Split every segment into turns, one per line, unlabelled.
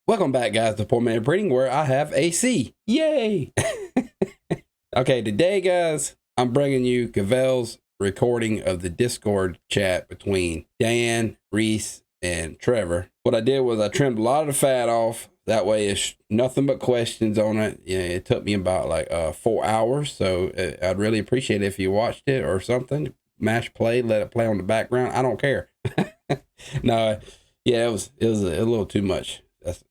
Welcome back, guys, to Poor Man Breeding, where I have AC. Yay! Okay, today, guys, I'm bringing you Cavell's recording of the Discord chat between Dan, Rhys, and Trevor. What I did was I trimmed a lot of the fat off. That way, it's nothing but questions on it. Yeah, it took me about like 4 hours, so I'd really appreciate it if you watched it or something. Mash play, let it play on the background. I don't care. No, yeah, it was a little too much.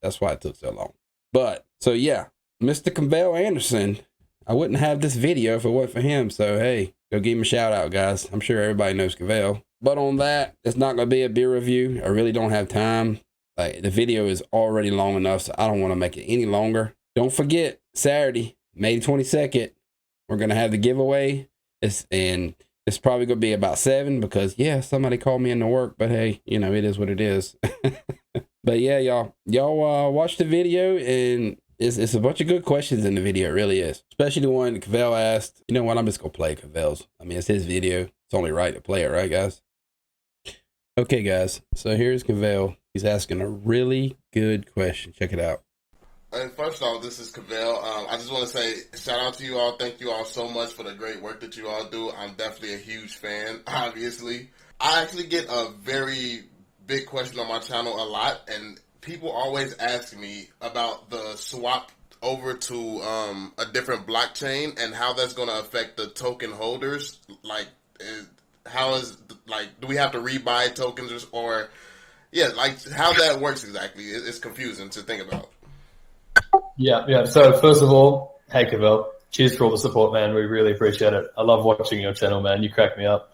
That's why it took so long. But so yeah, Mr. Cavell Anderson, I wouldn't have this video if it wasn't for him. So hey, go give him a shout out, guys. I'm sure everybody knows Cavell. But on that, it's not gonna be a beer review. I really don't have time. Like, the video is already long enough, so I don't want to make it any longer. Don't forget, Saturday, May 22nd, we're gonna have the giveaway. It's probably gonna be about 7 because yeah, somebody called me into work. But hey, you know, it is what it is. But yeah, y'all watch the video, and it's a bunch of good questions in the video. It really is, especially the one that Cavell asked. You know what? I'm just gonna play Cavell's. I mean, it's his video. It's only right to play it, right, guys? Okay, guys. So here's Cavell. He's asking a really good question. Check it out.
And first off, this is Cavell. I just want to say shout out to you all. Thank you all so much for the great work that you all do. I'm definitely a huge fan, obviously. I actually get a very big question on my channel a lot, and people always ask me about the swap over to a different blockchain and how that's going to affect the token holders. Like, do we have to rebuy tokens or yeah, like how that works exactly? It's confusing to think about.
Yeah. So first of all, hey Cavell, cheers for all the support, man. We really appreciate it. I love watching your channel, man. You crack me up.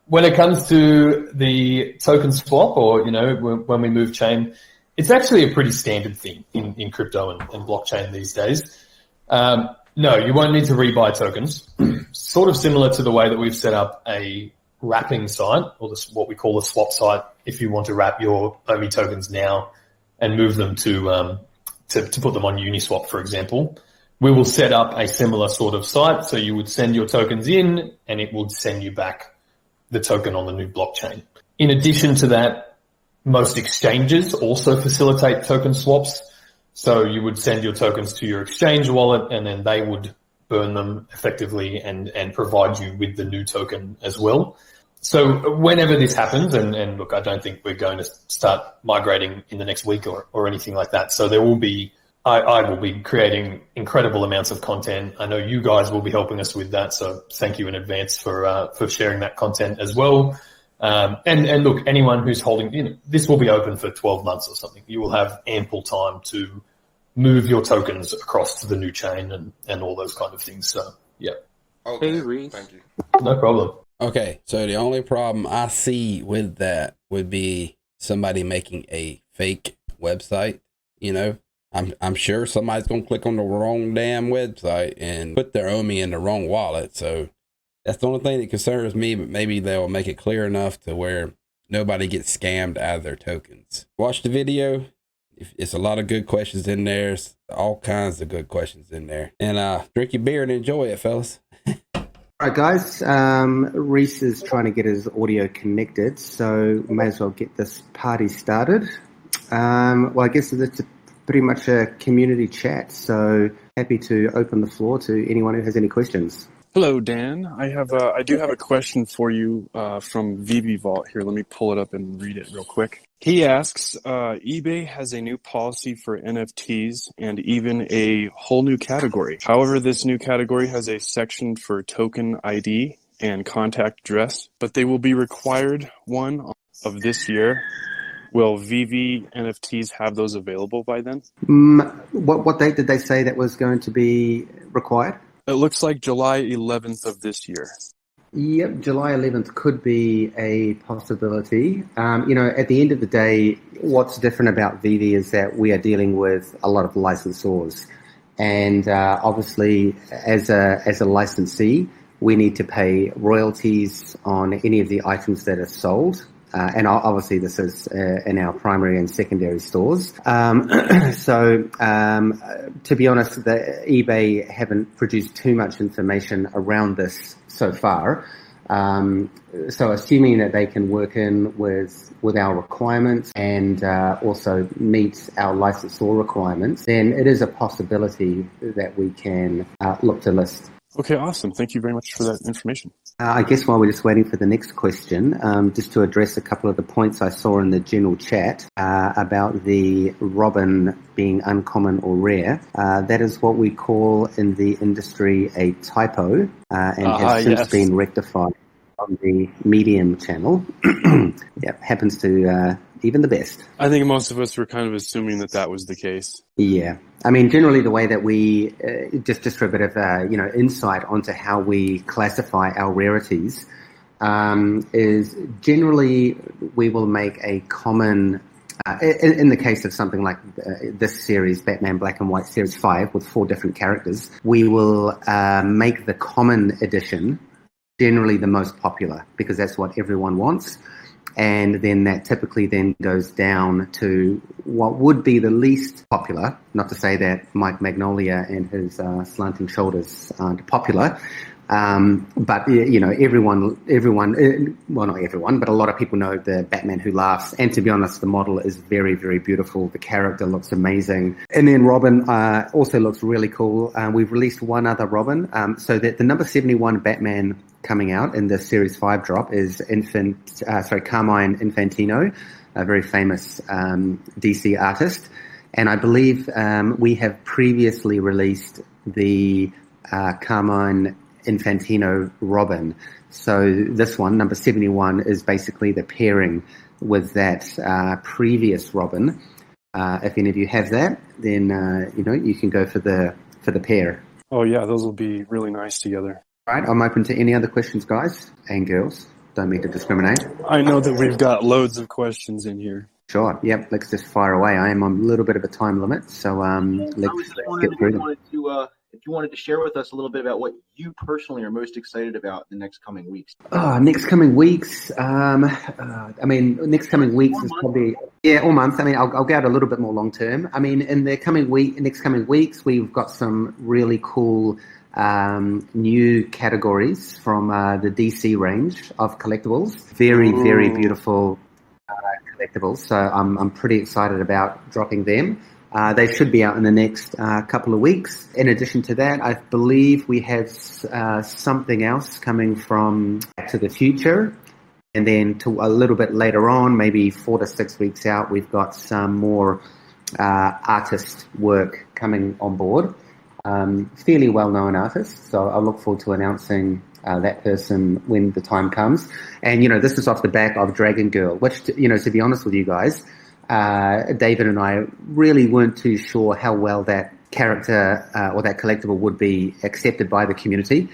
When it comes to the token swap, or, you know, when we move chain, it's actually a pretty standard thing in crypto and blockchain these days. No, you won't need to rebuy tokens. Sort of similar to the way that we've set up a wrapping site, or what we call a swap site, if you want to wrap your OMI tokens now and move them to put them on Uniswap, for example. We will set up a similar sort of site, so you would send your tokens in and it would send you back the token on the new blockchain. In addition to that, most exchanges also facilitate token swaps. So you would send your tokens to your exchange wallet and then they would burn them effectively and provide you with the new token as well. So whenever this happens, and look, I don't think we're going to start migrating in the next week or anything like that. So there will be, I will be creating incredible amounts of content. I know you guys will be helping us with that. So thank you in advance for sharing that content as well. And look, anyone who's holding, you know, this will be open for 12 months or something. You will have ample time to move your tokens across to the new chain and all those kind of things. So yeah.
Okay.
Hey, Rhys.
Thank you.
No problem.
Okay, so the only problem I see with that would be somebody making a fake website. You know, I'm sure somebody's gonna click on the wrong damn website and put their OMI in the wrong wallet. So that's the only thing that concerns me. But maybe they'll make it clear enough to where nobody gets scammed out of their tokens. Watch the video. It's a lot of good questions in there. It's all kinds of good questions in there. And drink your beer and enjoy it, fellas.
All right, guys. Rhys is trying to get his audio connected, so we may as well get this party started. Well, I guess it's pretty much a community chat, so happy to open the floor to anyone who has any questions.
Hello, Dan. I do have a question for you from VeVeVault here. Let me pull it up and read it real quick. He asks, eBay has a new policy for NFTs and even a whole new category. However, this new category has a section for token ID and contact address, but they will be required one of this year. Will VV NFTs have those available by then?
What date did they say that was going to be required?
It looks like July 11th of this year.
Yep, July 11th could be a possibility. You know, at the end of the day, what's different about VV is that we are dealing with a lot of licensors. And obviously, as a licensee, we need to pay royalties on any of the items that are sold. And obviously this is in our primary and secondary stores. So to be honest, eBay haven't produced too much information around this so far. So assuming that they can work in with our requirements and also meet our licensor requirements, then it is a possibility that we can look to list.
Okay, awesome. Thank you very much for that information.
I guess while we're just waiting for the next question, just to address a couple of the points I saw in the general chat about the robin being uncommon or rare. That is what we call in the industry a typo and has since been rectified on the Medium channel. Yeah, happens to even the best.
I think most of us were kind of assuming that was the case.
Yeah. I mean, generally the way that we, just for a bit of, insight onto how we classify our rarities, is generally we will make a common, in the case of something like this series, Batman Black and White Series 5 with 4 different characters, we will make the common edition generally the most popular because that's what everyone wants. And then that typically then goes down to what would be the least popular. Not to say that Mike Magnolia and his slanting shoulders aren't popular, but everyone, well, not everyone, but a lot of people know the Batman Who Laughs. And to be honest, the model is very, very beautiful. The character looks amazing, and then Robin also looks really cool. We've released one other Robin, so that the number 71 Batman coming out in the Series 5 drop is Carmine Infantino, a very famous DC artist. And I believe we have previously released the Carmine Infantino Robin. So this one, number 71, is basically the pairing with that previous Robin. If any of you have that, then you can go for the pair.
Oh yeah, those will be really nice together.
All right, I'm open to any other questions, guys and girls. Don't mean to discriminate.
I know that we've got loads of questions in here.
Sure. Yep. Let's just fire away. I am on a little bit of a time limit, so let's get through them.
If you wanted to share with us a little bit about what you personally are most excited about in the next coming weeks.
Next coming weeks. Next coming weeks is probably all month. I mean, I'll go out a little bit more long term. I mean, in the next coming weeks, we've got some really cool new categories from the DC range of collectibles. Very, very beautiful collectibles. So I'm pretty excited about dropping them. They should be out in the next couple of weeks. In addition to that, I believe we have something else coming from Back to the Future. And then to a little bit later on, maybe 4 to 6 weeks out, we've got some more artist work coming on board. Fairly well-known artist. So I look forward to announcing that person when the time comes. And, this is off the back of Dragon Girl, which, to be honest with you guys, David and I really weren't too sure how well that character or that collectible would be accepted by the community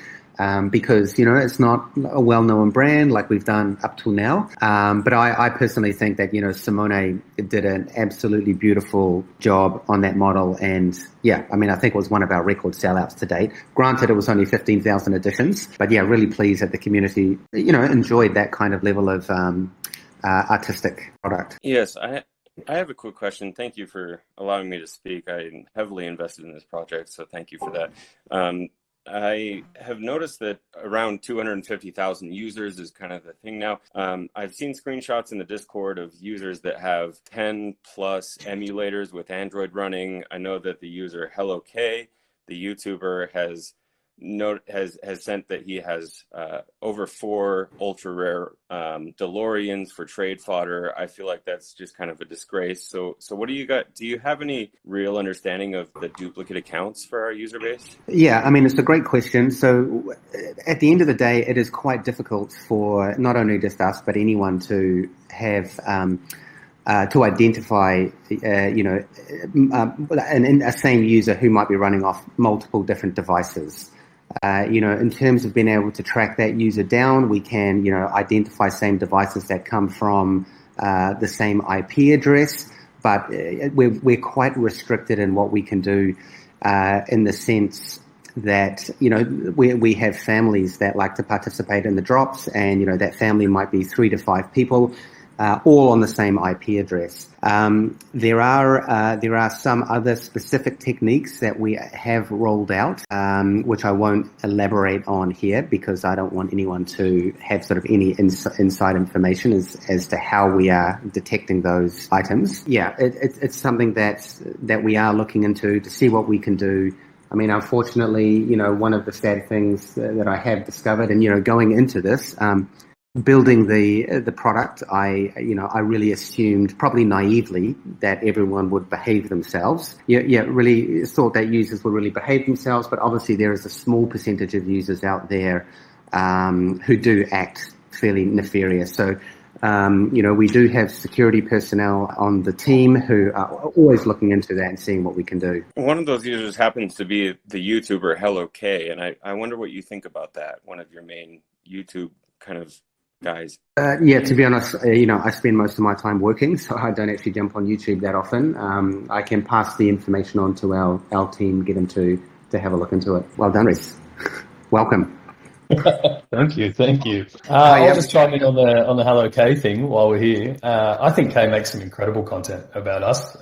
because, it's not a well-known brand like we've done up till now. But I personally think that, Simone did an absolutely beautiful job on that model. And yeah, I mean, I think it was one of our record sellouts to date. Granted, it was only 15,000 editions, but yeah, really pleased that the community, enjoyed that kind of level of artistic product.
Yes, I have a quick question. Thank you for allowing me to speak. I'm heavily invested in this project, so thank you for that. I have noticed that around 250,000 users is kind of the thing now. I've seen screenshots in the Discord of users that have 10 plus emulators with Android running. I know that the user HelloK, the YouTuber, has sent that he has over 4 ultra rare DeLoreans for trade fodder. I feel like that's just kind of a disgrace. So what do you got? Do you have any real understanding of the duplicate accounts for our user base?
Yeah, I mean, it's a great question. So at the end of the day, it is quite difficult for not only just us, but anyone to have to identify, a same user who might be running off multiple different devices. In terms of being able to track that user down, we can, identify same devices that come from the same IP address, but we're quite restricted in what we can do in the sense that, we have families that like to participate in the drops and, that family might be 3 to 5 people. all on the same IP address. There are some other specific techniques that we have rolled out, which I won't elaborate on here because I don't want anyone to have sort of any inside information as to how we are detecting those items. Yeah, it's something that we are looking into to see what we can do. I mean, unfortunately, one of the sad things that I have discovered, and going into this, building the product, I really assumed, probably naively, that everyone would behave themselves. Really thought that users would really behave themselves, but obviously there is a small percentage of users out there who do act fairly nefarious. So, we do have security personnel on the team who are always looking into that and seeing what we can do.
One of those users happens to be the YouTuber Hello K, and I wonder what you think about that, one of your main YouTube kind of guys.
To be honest, I spend most of my time working, so I don't actually jump on YouTube that often. I can pass the information on to our team, get them to have a look into it. Well done, Rhys. Welcome.
Thank you. I'll just chime in on the Hello K thing while we're here. I think Kay makes some incredible content about us,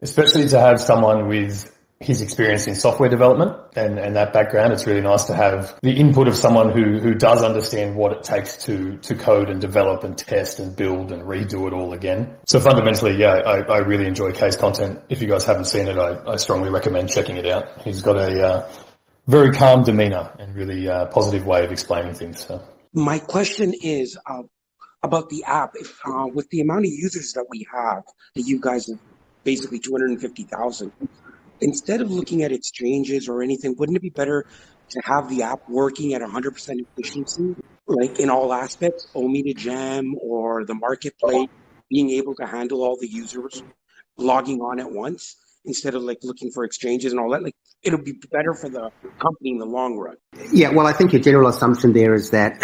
especially to have someone with his experience in software development and that background. It's really nice to have the input of someone who does understand what it takes to code and develop and test and build and redo it all again. So fundamentally, I really enjoy Kay's content. If you guys haven't seen it, I strongly recommend checking it out. He's got a very calm demeanor and really positive way of explaining things. So.
My question is about the app. If with the amount of users that we have, that you guys have basically 250,000, instead of looking at exchanges or anything, wouldn't it be better to have the app working at 100% efficiency, like in all aspects, OMI to Jam or the marketplace, being able to handle all the users logging on at once instead of like looking for exchanges and all that? Like, it'll be better for the company in the long run.
Yeah, well, I think your general assumption there is that,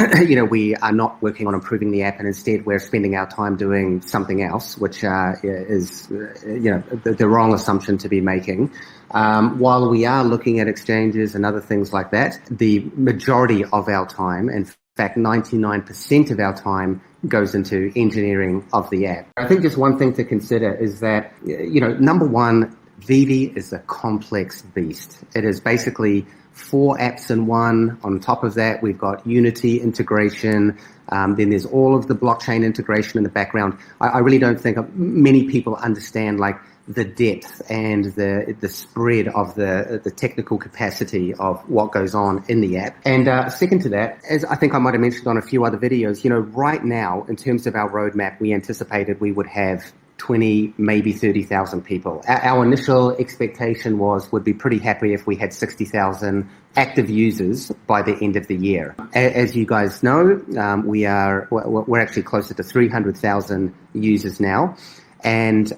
we are not working on improving the app and instead we're spending our time doing something else, which is, the wrong assumption to be making. While we are looking at exchanges and other things like that, the majority of our time, in fact, 99% of our time goes into engineering of the app. I think just one thing to consider is that, number one, VeVe is a complex beast. It is basically 4 apps in one. On top of that, we've got Unity integration. Then there's all of the blockchain integration in the background. I really don't think many people understand the depth and the spread of the technical capacity of what goes on in the app. And second to that, as I think I might have mentioned on a few other videos, right now, in terms of our roadmap, we anticipated we would have 20, maybe 30,000 people. Our initial expectation would be pretty happy if we had 60,000 active users by the end of the year. As you guys know, we're actually closer to 300,000 users now. And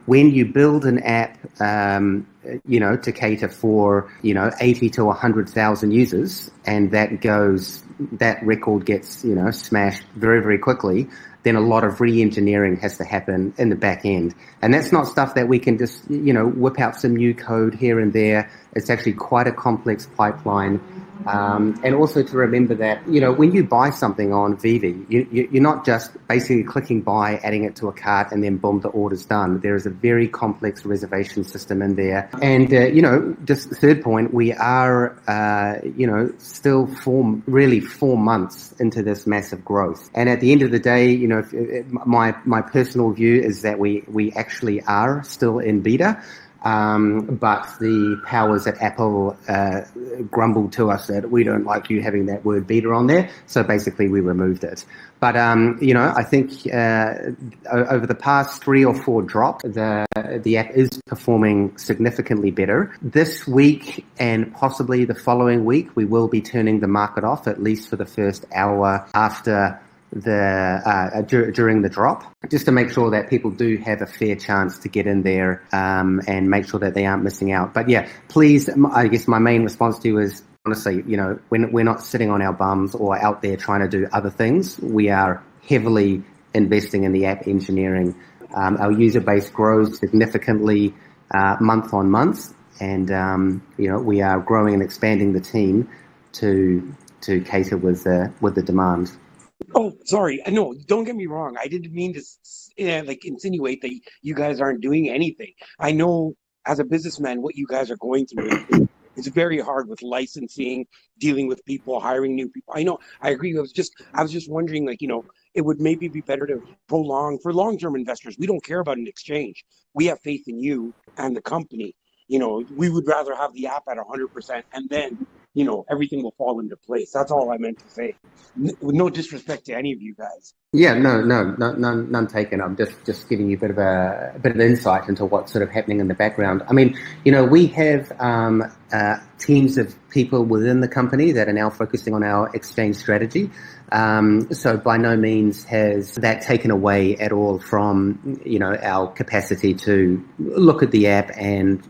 when you build an app, to cater for 80 to 100,000 users, and that record gets smashed very, very quickly, then a lot of re-engineering has to happen in the back end. And that's not stuff that we can just, whip out some new code here and there. It's actually quite a complex pipeline. And also to remember that, when you buy something on VeVe, you're not just basically clicking buy, adding it to a cart, and then boom, the order's done. There is a very complex reservation system in there. And, just the third point, we are, still 4 months into this massive growth. And at the end of the day, my personal view is that we actually are still in beta. But the powers at Apple grumbled to us that we don't like you having that word beta on there. So basically we removed it. But, I think over the past 3 or 4 drops, the app is performing significantly better. This week and possibly the following week, we will be turning the market off, at least for the first hour after during the drop, just to make sure that people do have a fair chance to get in there and make sure that they aren't missing out. But yeah, please, I guess my main response to you is, honestly, we're not sitting on our bums or out there trying to do other things. We are heavily investing in the app engineering. Our user base grows significantly month on month, and we are growing and expanding the team to cater with the demand.
Oh, sorry. No, don't get me wrong. I didn't mean to like insinuate that you guys aren't doing anything. I know as a businessman what you guys are going through. It's very hard with licensing, dealing with people, hiring new people. I know. I agree. I was just wondering, like, it would maybe be better to prolong for long-term investors. We don't care about an exchange. We have faith in you and the company. We would rather have the app at 100%, and then everything will fall into place. That's all I meant to say. With no disrespect to any of you guys.
Yeah, no, none taken. I'm just giving you a bit of insight into what's sort of happening in the background. I mean, we have teams of people within the company that are now focusing on our exchange strategy. So by no means has that taken away at all from, our capacity to look at the app and,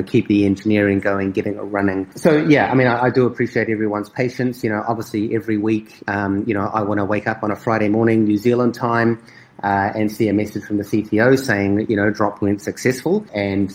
keep the engineering going, getting it running. So yeah, I mean, I do appreciate everyone's patience. Obviously every week, I want to wake up on a Friday morning, New Zealand time, and see a message from the CTO saying, drop went successful. And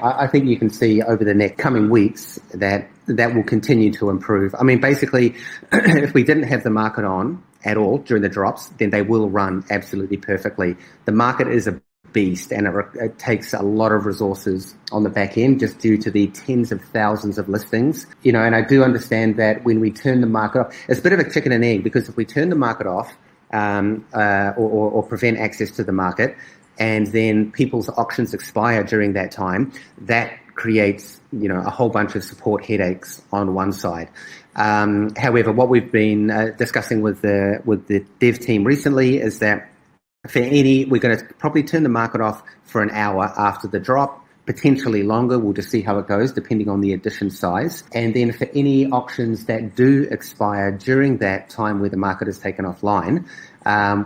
I think you can see over the next coming weeks that will continue to improve. I mean, basically, if we didn't have the market on at all during the drops, then they will run absolutely perfectly. The market is a beast, and it takes a lot of resources on the back end just due to the tens of thousands of listings. And I do understand that when we turn the market off, it's a bit of a chicken and egg, because if we turn the market off, or prevent access to the market, and then people's options expire during that time, that creates, a whole bunch of support headaches on one side. However, what we've been discussing with the dev team recently is that we're going to probably turn the market off for an hour after the drop, potentially longer. We'll just see how it goes depending on the addition size. And then for any options that do expire during that time where the market is taken offline,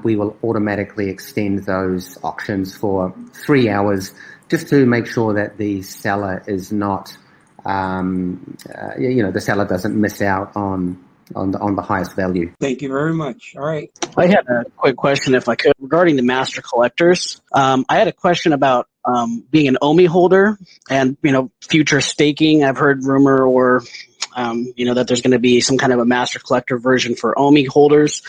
we will automatically extend those options for 3 hours, just to make sure that the seller is not, the seller doesn't miss out on the highest value.
Thank you very much. All right.
I had a quick question, if I could, regarding the master collectors. I had a question about being an OMI holder and, future staking. I've heard rumor or, that there's going to be some kind of a master collector version for OMI holders.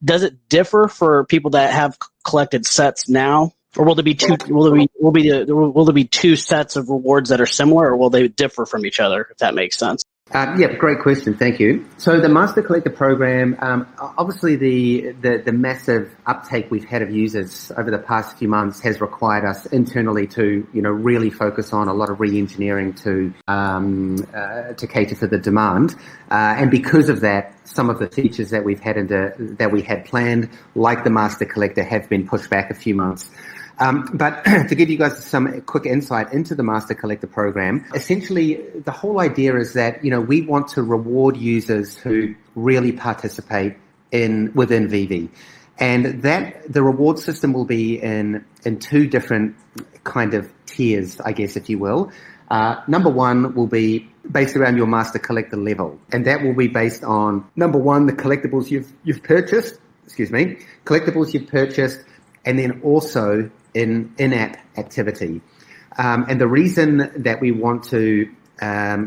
Does it differ for people that have collected sets now? Or will there be two? Will there be two sets of rewards that are similar, or will they differ from each other? If that makes sense.
Yeah, great question. Thank you. So the Master Collector program, obviously the massive uptake we've had of users over the past few months has required us internally to, really focus on a lot of re-engineering to cater for the demand. And because of that, some of the features that we had planned, like the Master Collector, have been pushed back a few months. But to give you guys some quick insight into the Master Collector program, essentially the whole idea is that, we want to reward users who really participate within VeVe. And that the reward system will be in two different kind of tiers, I guess, if you will. Number one will be based around your Master Collector level. And that will be based on, number one, the collectibles you've purchased, collectibles you've purchased, and then also in-app activity. And the reason that we want to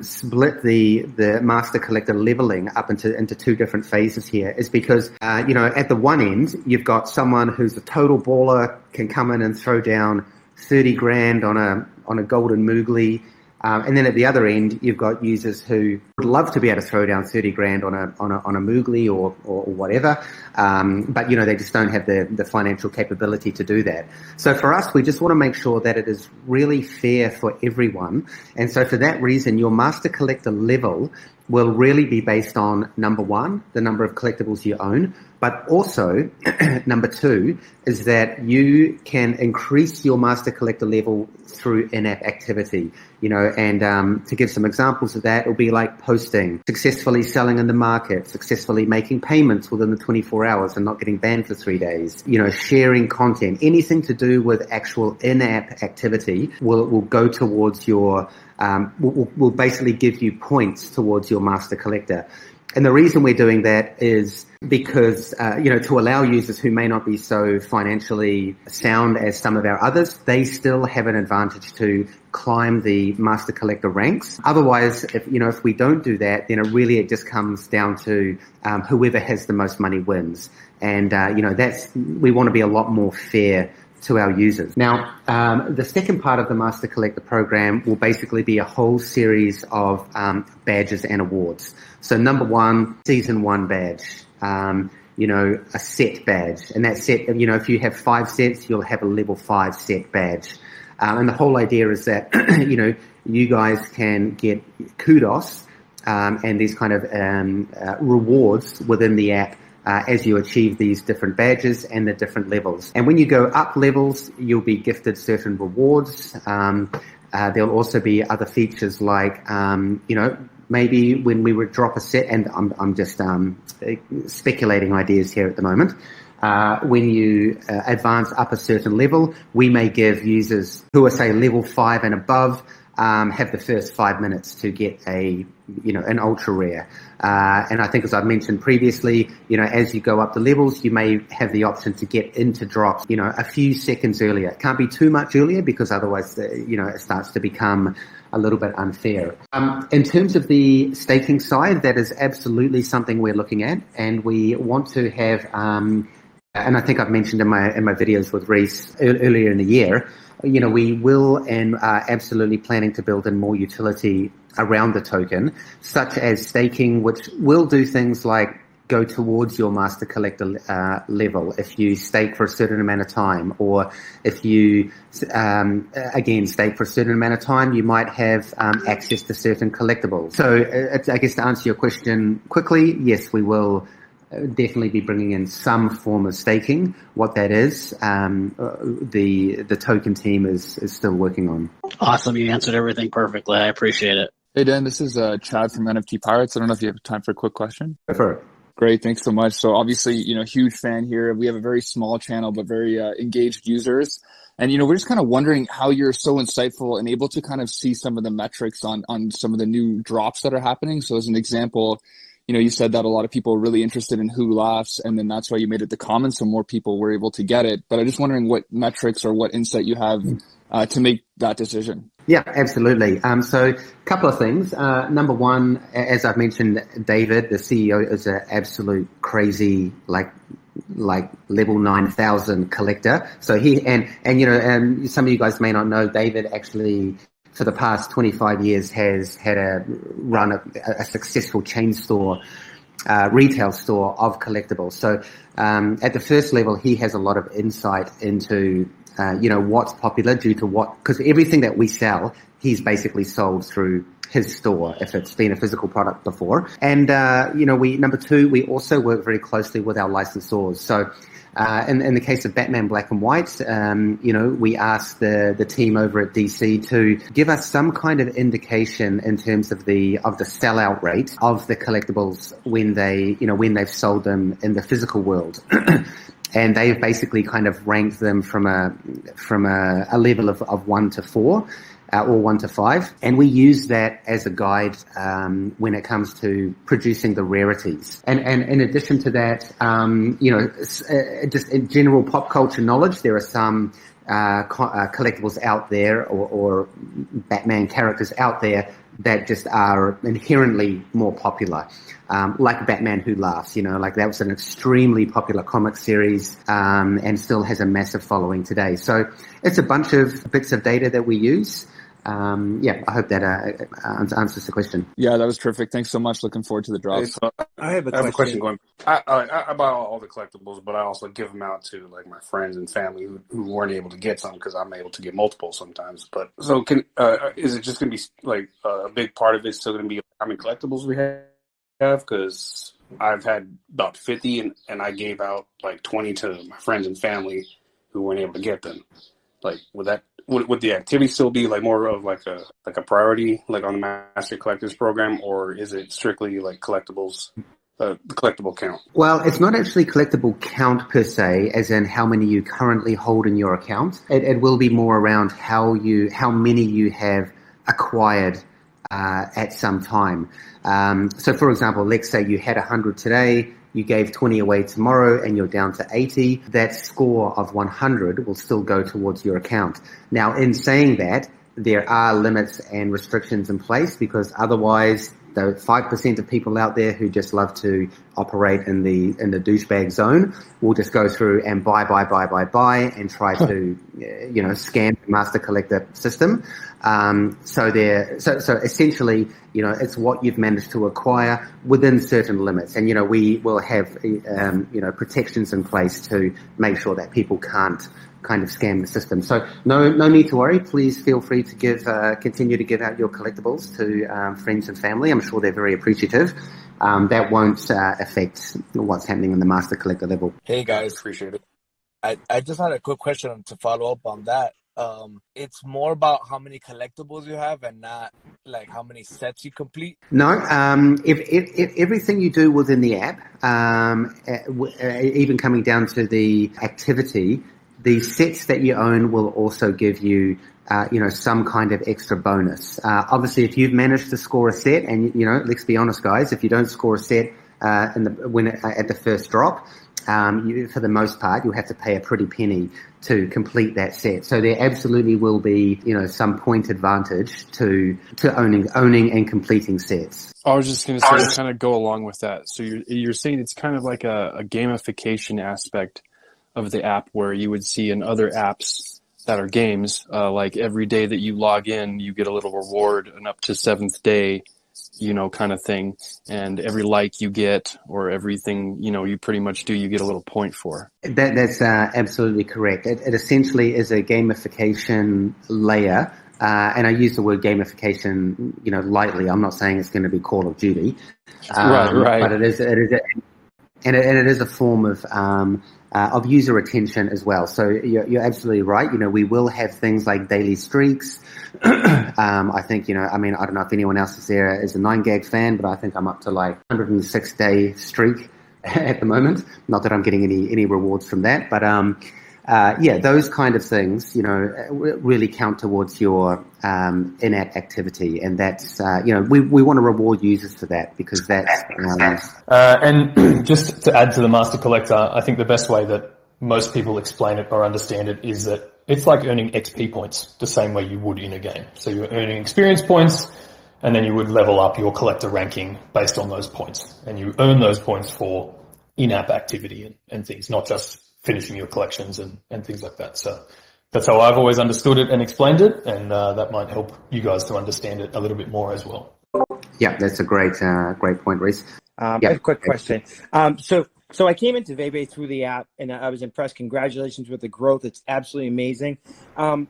split the Master Collector leveling up into two different phases here is because, at the one end, you've got someone who's a total baller, can come in and throw down 30 grand on a golden Moogly. And then at the other end, you've got users who would love to be able to throw down 30 grand on a Moogly or whatever. But, they just don't have the financial capability to do that. So for us, we just want to make sure that it is really fair for everyone. And so for that reason, your Master Collector level will really be based on, number one, the number of collectibles you own, but also, number two, is that you can increase your Master Collector level through in-app activity, and to give some examples of that, it'll be like posting, successfully selling in the market, successfully making payments within the 24 hours and not getting banned for 3 days, sharing content, anything to do with actual in-app activity will go towards your, will basically give you points towards your Master Collector. And the reason we're doing that is because, to allow users who may not be so financially sound as some of our others, they still have an advantage to climb the master collector ranks. Otherwise, if we don't do that, then it just comes down to whoever has the most money wins. And, we want to be a lot more fair to our users. Now, the second part of the Master Collector program will basically be a whole series of badges and awards. So number one, season 1 badge, a set badge. And that set, if you have 5 sets, you'll have a level 5 set badge. And the whole idea is that, you guys can get kudos and these kind of rewards within the app as you achieve these different badges and the different levels. And when you go up levels, you'll be gifted certain rewards. There'll also be other features like, maybe when we would drop a set, and I'm just speculating ideas here at the moment. When you advance up a certain level, we may give users who are, say, level 5 and above, have the first 5 minutes to get an ultra rare. And I think, as I've mentioned previously, as you go up the levels, you may have the option to get into drops, a few seconds earlier. It can't be too much earlier because otherwise, it starts to become a little bit unfair. In terms of the staking side, that is absolutely something we're looking at, and we want to have, and I think I've mentioned in my videos with Rhys earlier in the year, we will and are absolutely planning to build in more utility around the token, such as staking, which will do things like go towards your master collector level if you stake for a certain amount of time, or if you, again, stake for a certain amount of time, you might have access to certain collectibles. So I guess to answer your question quickly, yes, we will definitely be bringing in some form of staking. What that is, the token team is still working on.
Awesome. You answered everything perfectly. I appreciate it.
Hey, Dan, this is Chad from NFT Pirates. I don't know if you have time for a quick question.
Sure.
Great. Thanks so much. So obviously, huge fan here. We have a very small channel, but very engaged users. And, we're just kind of wondering how you're so insightful and able to kind of see some of the metrics on some of the new drops that are happening. So as an example, you said that a lot of people are really interested in Who Laughs, and then that's why you made it the common, so more people were able to get it. But I'm just wondering what metrics or what insight you have to make that decision.
Yeah, absolutely. So a couple of things. Number one, as I've mentioned, David, the CEO, is an absolute crazy, like level 9,000 collector. So he, and some of you guys may not know, David actually, for the past 25 years, has had a successful chain store, retail store of collectibles. So at the first level, he has a lot of insight into what's popular due to because everything that we sell, he's basically sold through his store if it's been a physical product before. And number two, we also work very closely with our licensors. So in the case of Batman Black and White, we asked the team over at DC to give us some kind of indication in terms of the sellout rate of the collectibles when they've sold them in the physical world. And they've basically kind of ranked them from a level of 1 to 4. Or 1 to 5, and we use that as a guide when it comes to producing the rarities. And in addition to that, just in general pop culture knowledge, there are some collectibles out there or Batman characters out there that just are inherently more popular. Like Batman Who Laughs, like that was an extremely popular comic series, and still has a massive following today. So it's a bunch of bits of data that we use. I hope that answers the question.
Yeah, that was terrific. Thanks so much. Looking forward to the drops.
So I have a question going. I buy all the collectibles, but I also give them out to like my friends and family who weren't able to get some because I'm able to get multiple sometimes. But so is it just going to be like a big part of it still going to be how many collectibles we have? Because I've had about 50 and I gave out like 20 to my friends and family who weren't able to get them. Like, would the activity still be like more of like a priority, like on the Master Collectors program, or is it strictly like collectibles, the collectible count?
Well, it's not actually collectible count per se, as in how many you currently hold in your account. It will be more around how many you have acquired at some time. So, for example, let's say you had 100 today, you gave 20 away tomorrow, and you're down to 80. That score of 100 will still go towards your account. Now, in saying that, there are limits and restrictions in place, because otherwise, the 5% of people out there who just love to operate in the douchebag zone will just go through and buy and try to scam the master collector system. So essentially, it's what you've managed to acquire within certain limits, and we will have protections in place to make sure that people can't kind of scam the system. So no need to worry. Please feel free to continue to give out your collectibles to friends and family. I'm sure they're very appreciative. That won't affect what's happening in the master collector level.
Hey guys,
Appreciate it.
I just had a quick question to follow up on that. It's more about how many collectibles you have and not like how many sets you complete.
No, if everything you do within the app, even coming down to the activity, the sets that you own will also give you, some kind of extra bonus. Obviously, if you've managed to score a set, and let's be honest, guys, if you don't score a set at the first drop, for the most part, you'll have to pay a pretty penny to complete that set. So there absolutely will be, some point advantage to owning and completing sets.
I was just going to say to kind of go along with that. So you're saying it's kind of like a gamification aspect of the app, where you would see in other apps that are games, like every day that you log in, you get a little reward, and up to 7th day, kind of thing. And every like you get, or everything, you pretty much do, you get a little point for.
That's absolutely correct. It essentially is a gamification layer. And I use the word gamification, lightly. I'm not saying it's going to be Call of Duty.
Right.
But it is a form of user attention as well. So you're absolutely right. We will have things like daily streaks. I think, I don't know if anyone else is there is a 9gag fan, but I think I'm up to like 106-day streak at the moment. Not that I'm getting any rewards from that, but those kind of things, really count towards your in-app activity, and that's we want to reward users for that, because that's
and just to add to the master collector, I think the best way that most people explain it or understand it is that it's like earning XP points the same way you would in a game. So you're earning experience points, and then you would level up your collector ranking based on those points, and you earn those points for in-app activity and things, not just finishing your collections and things like that. So that's how I've always understood it and explained it, and that might help you guys to understand it a little bit more as well.
Yeah, that's a great point, Rhys.
I have a quick question. So I came into VeVe through the app, and I was impressed. Congratulations with the growth. It's absolutely amazing. And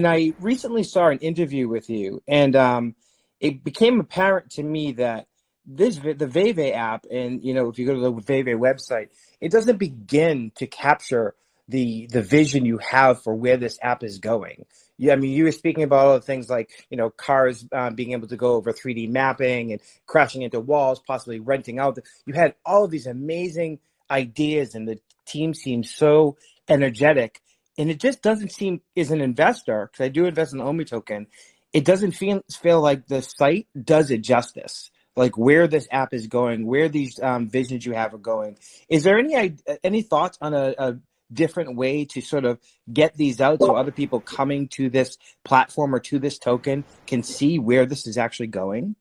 I recently saw an interview with you, and it became apparent to me that the VeVe app, and if you go to the VeVe website, it doesn't begin to capture the vision you have for where this app is going. You were speaking about all the things like, cars being able to go over 3D mapping and crashing into walls, possibly renting out. You had all of these amazing ideas, and the team seems so energetic. And it just doesn't seem, as an investor, because I do invest in the OMI token, it doesn't feel like the site does it justice. Like where this app is going, where these visions you have are going. Is there any thoughts on a different way to sort of get these out so other people coming to this platform or to this token can see where this is actually going?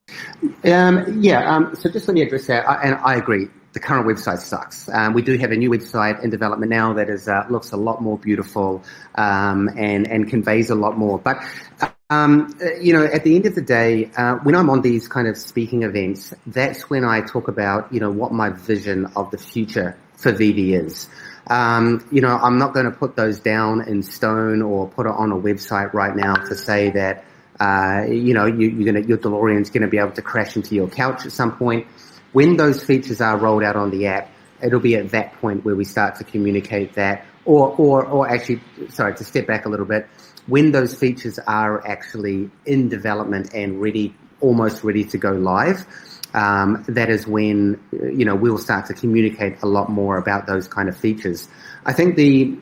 So just let me address that. And I agree. The current website sucks. We do have a new website in development now that is looks a lot more beautiful and conveys a lot more. But at the end of the day, when I'm on these kind of speaking events, that's when I talk about what my vision of the future for VeVe is. I'm not going to put those down in stone or put it on a website right now to say that your DeLorean's going to be able to crash into your couch at some point. When those features are rolled out on the app, it'll be at that point where we start to communicate that, or actually, sorry, to step back a little bit, when those features are actually in development and almost ready to go live, that is when, we'll start to communicate a lot more about those kind of features. I think the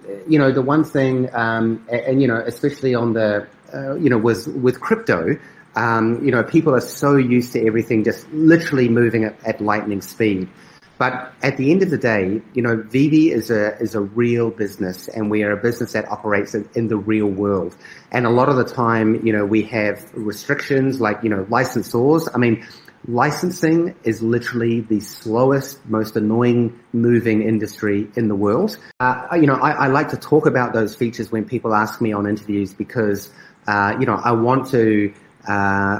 one thing, especially on the, with crypto, People are so used to everything just literally moving at lightning speed. But at the end of the day, VeVe is a real business, and we are a business that operates in the real world. And a lot of the time, we have restrictions like, licensors. I mean, licensing is literally the slowest, most annoying moving industry in the world. I like to talk about those features when people ask me on interviews because, I want to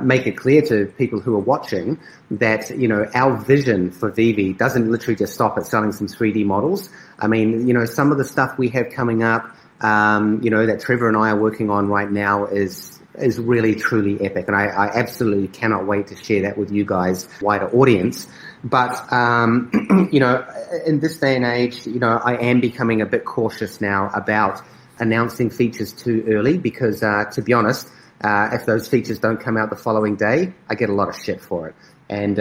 make it clear to people who are watching that, our vision for VeVe doesn't literally just stop at selling some 3D models. I mean, some of the stuff we have coming up, that Trevor and I are working on right now is really, truly epic. And I absolutely cannot wait to share that with you guys, wider audience. But, in this day and age, I am becoming a bit cautious now about announcing features too early because, to be honest, if those features don't come out the following day, I get a lot of shit for it. And,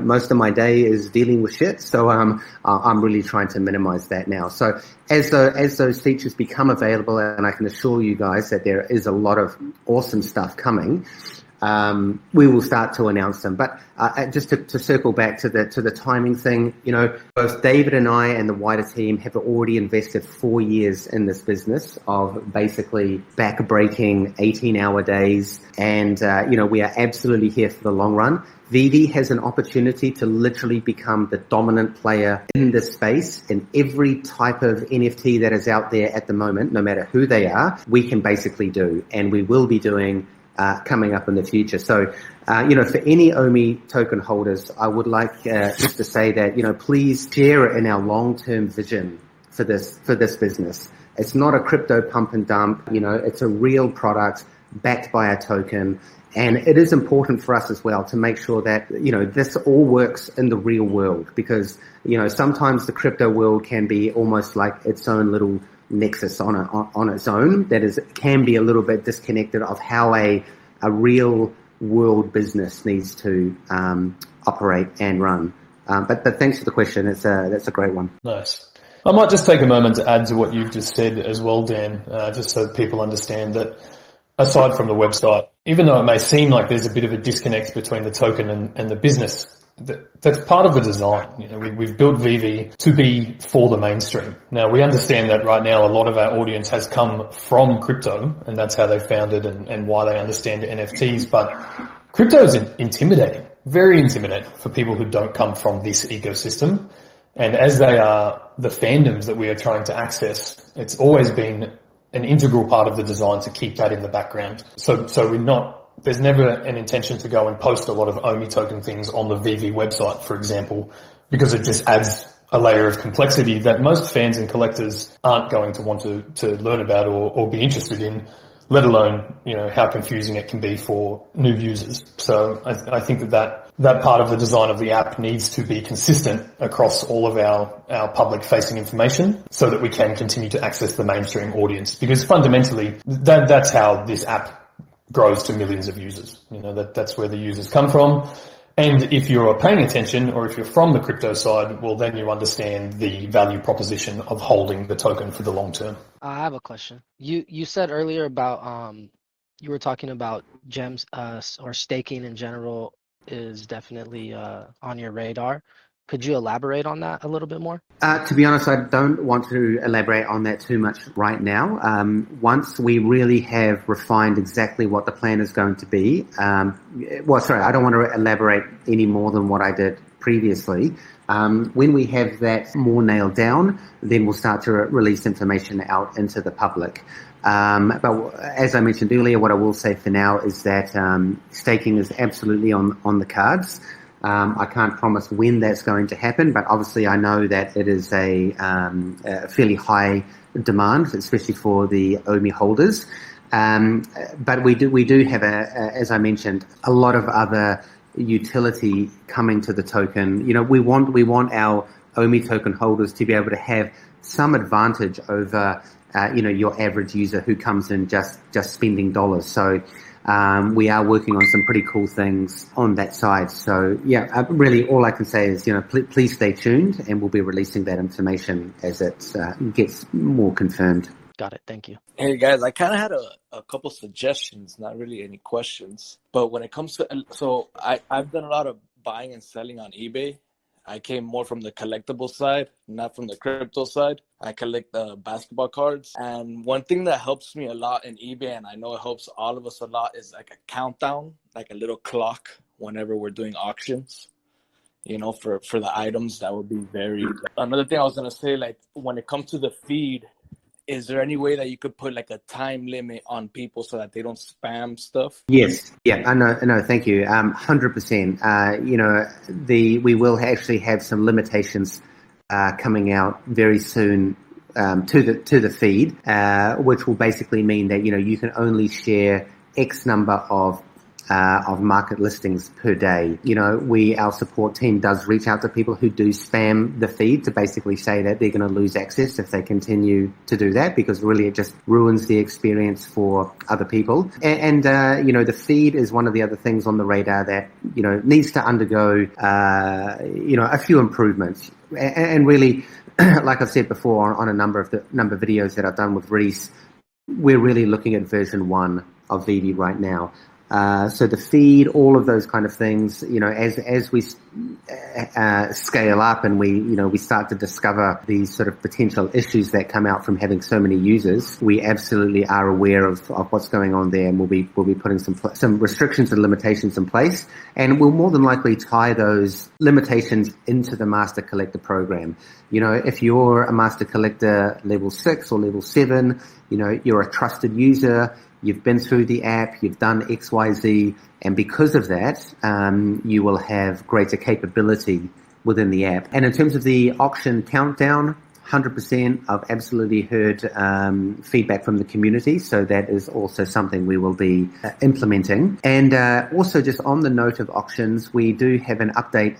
most of my day is dealing with shit. So, I'm really trying to minimize that now. So as those features become available, and I can assure you guys that there is a lot of awesome stuff coming, we will start to announce them. But, just to circle back to the timing thing, both David and I and the wider team have already invested 4 years in this business of basically back-breaking 18-hour days. And, we are absolutely here for the long run. VeVe has an opportunity to literally become the dominant player in this space. In every type of NFT that is out there at the moment, no matter who they are, we can basically do, and we will be doing coming up in the future. So, for any OMI token holders, I would like just to say that, please share in our long-term vision for this business. It's not a crypto pump and dump. It's a real product backed by a token. And it is important for us as well to make sure that, this all works in the real world because, sometimes the crypto world can be almost like its own little nexus on its own that can be a little bit disconnected of how a real world business needs to operate and run. But thanks for the question. That's a great one.
Nice. I might just take a moment to add to what you've just said as well, Dan, just so people understand that aside from the website, even though it may seem like there's a bit of a disconnect between the token and the business, that's part of the design. We've built VeVe to be for the mainstream. Now, we understand that right now a lot of our audience has come from crypto, and that's how they found it and why they understand NFTs. But crypto is intimidating, very intimidating for people who don't come from this ecosystem. And as they are the fandoms that we are trying to access, it's always been an integral part of the design to keep that in the background. So there's never an intention to go and post a lot of OMI token things on the VeVe website, for example, because it just adds a layer of complexity that most fans and collectors aren't going to want to learn about or be interested in, let alone, how confusing it can be for new users. So I think that part of the design of the app needs to be consistent across all of our public facing information so that we can continue to access the mainstream audience, because fundamentally that's how this app grows to millions of users. That's where the users come from. And if you're paying attention, or if you're from the crypto side, well, then you understand the value proposition of holding the token for the long term.
I have a question. You said earlier about you were talking about gems or staking in general is definitely on your radar. Could you elaborate on that a little bit more?
To be honest, I don't want to elaborate on that too much right now. Once we really have refined exactly what the plan is going to be, I don't want to elaborate any more than what I did previously. When we have that more nailed down, then we'll start to release information out into the public. But as I mentioned earlier, what I will say for now is that staking is absolutely on the cards. I can't promise when that's going to happen, but obviously I know that it is a fairly high demand, especially for the OMI holders. But we do have, as I mentioned, a lot of other utility coming to the token. We want our OMI token holders to be able to have some advantage over your average user who comes in just spending dollars. So we are working on some pretty cool things on that side. So yeah, really all I can say is, please stay tuned, and we'll be releasing that information as it gets more confirmed.
Got it. Thank you.
Hey guys, I kind of had a couple suggestions, not really any questions. But when it comes to, so I've done a lot of buying and selling on eBay. I came more from the collectible side, not from the crypto side. I collect the basketball cards. And one thing that helps me a lot in eBay, and I know it helps all of us a lot, is like a countdown, like a little clock whenever we're doing auctions. You know, for the items, that would be very. Another thing I was gonna say, like when it comes to the feed, is there any way that you could put like a time limit on people so that they don't spam stuff?
Yes, yeah, I know. Thank you. 100%. You know, we will actually have some limitations coming out very soon to the feed, which will basically mean that you can only share X number of market listings per day. Our support team does reach out to people who do spam the feed to basically say that they're going to lose access if they continue to do that, because really it just ruins the experience for other people. And the feed is one of the other things on the radar that, needs to undergo, a few improvements. And really, like I've said before on a number of videos that I've done with Rhys, we're really looking at version 1 of VeVe right now. So the feed, all of those kind of things, as we scale up and we start to discover these sort of potential issues that come out from having so many users, we absolutely are aware of what's going on there, and we'll be putting some restrictions and limitations in place, and we'll more than likely tie those limitations into the Master Collector program. If you're a Master Collector level 6 or level 7, you're a trusted user, you've been through the app, you've done XYZ, and because of that, you will have greater capability within the app. And in terms of the auction countdown, 100%, I've absolutely heard feedback from the community, so that is also something we will be implementing. And also, just on the note of auctions, we do have an update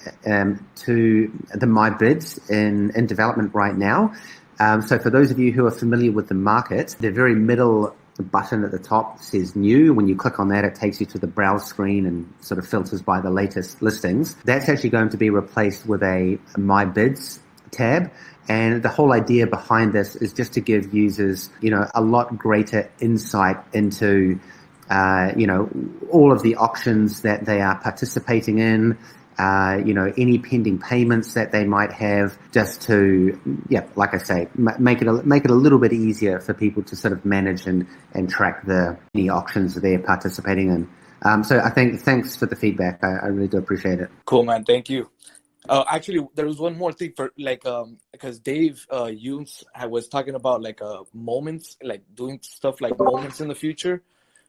to the My Bids in development right now. So for those of you who are familiar with the market, the very middle button at the top says new. When you click on that, it takes you to the browse screen and sort of filters by the latest listings. That's actually going to be replaced with a My Bids tab. And the whole idea behind this is just to give users, a lot greater insight into, all of the auctions that they are participating in, any pending payments that they might have, just to, like I say, make it a little bit easier for people to sort of manage and track any auctions they're participating in. So I think, thanks for the feedback. I really do appreciate it.
Cool, man. Thank you. Actually, there was one more thing for because Dave Younes was talking about moments, like doing stuff like moments in the future.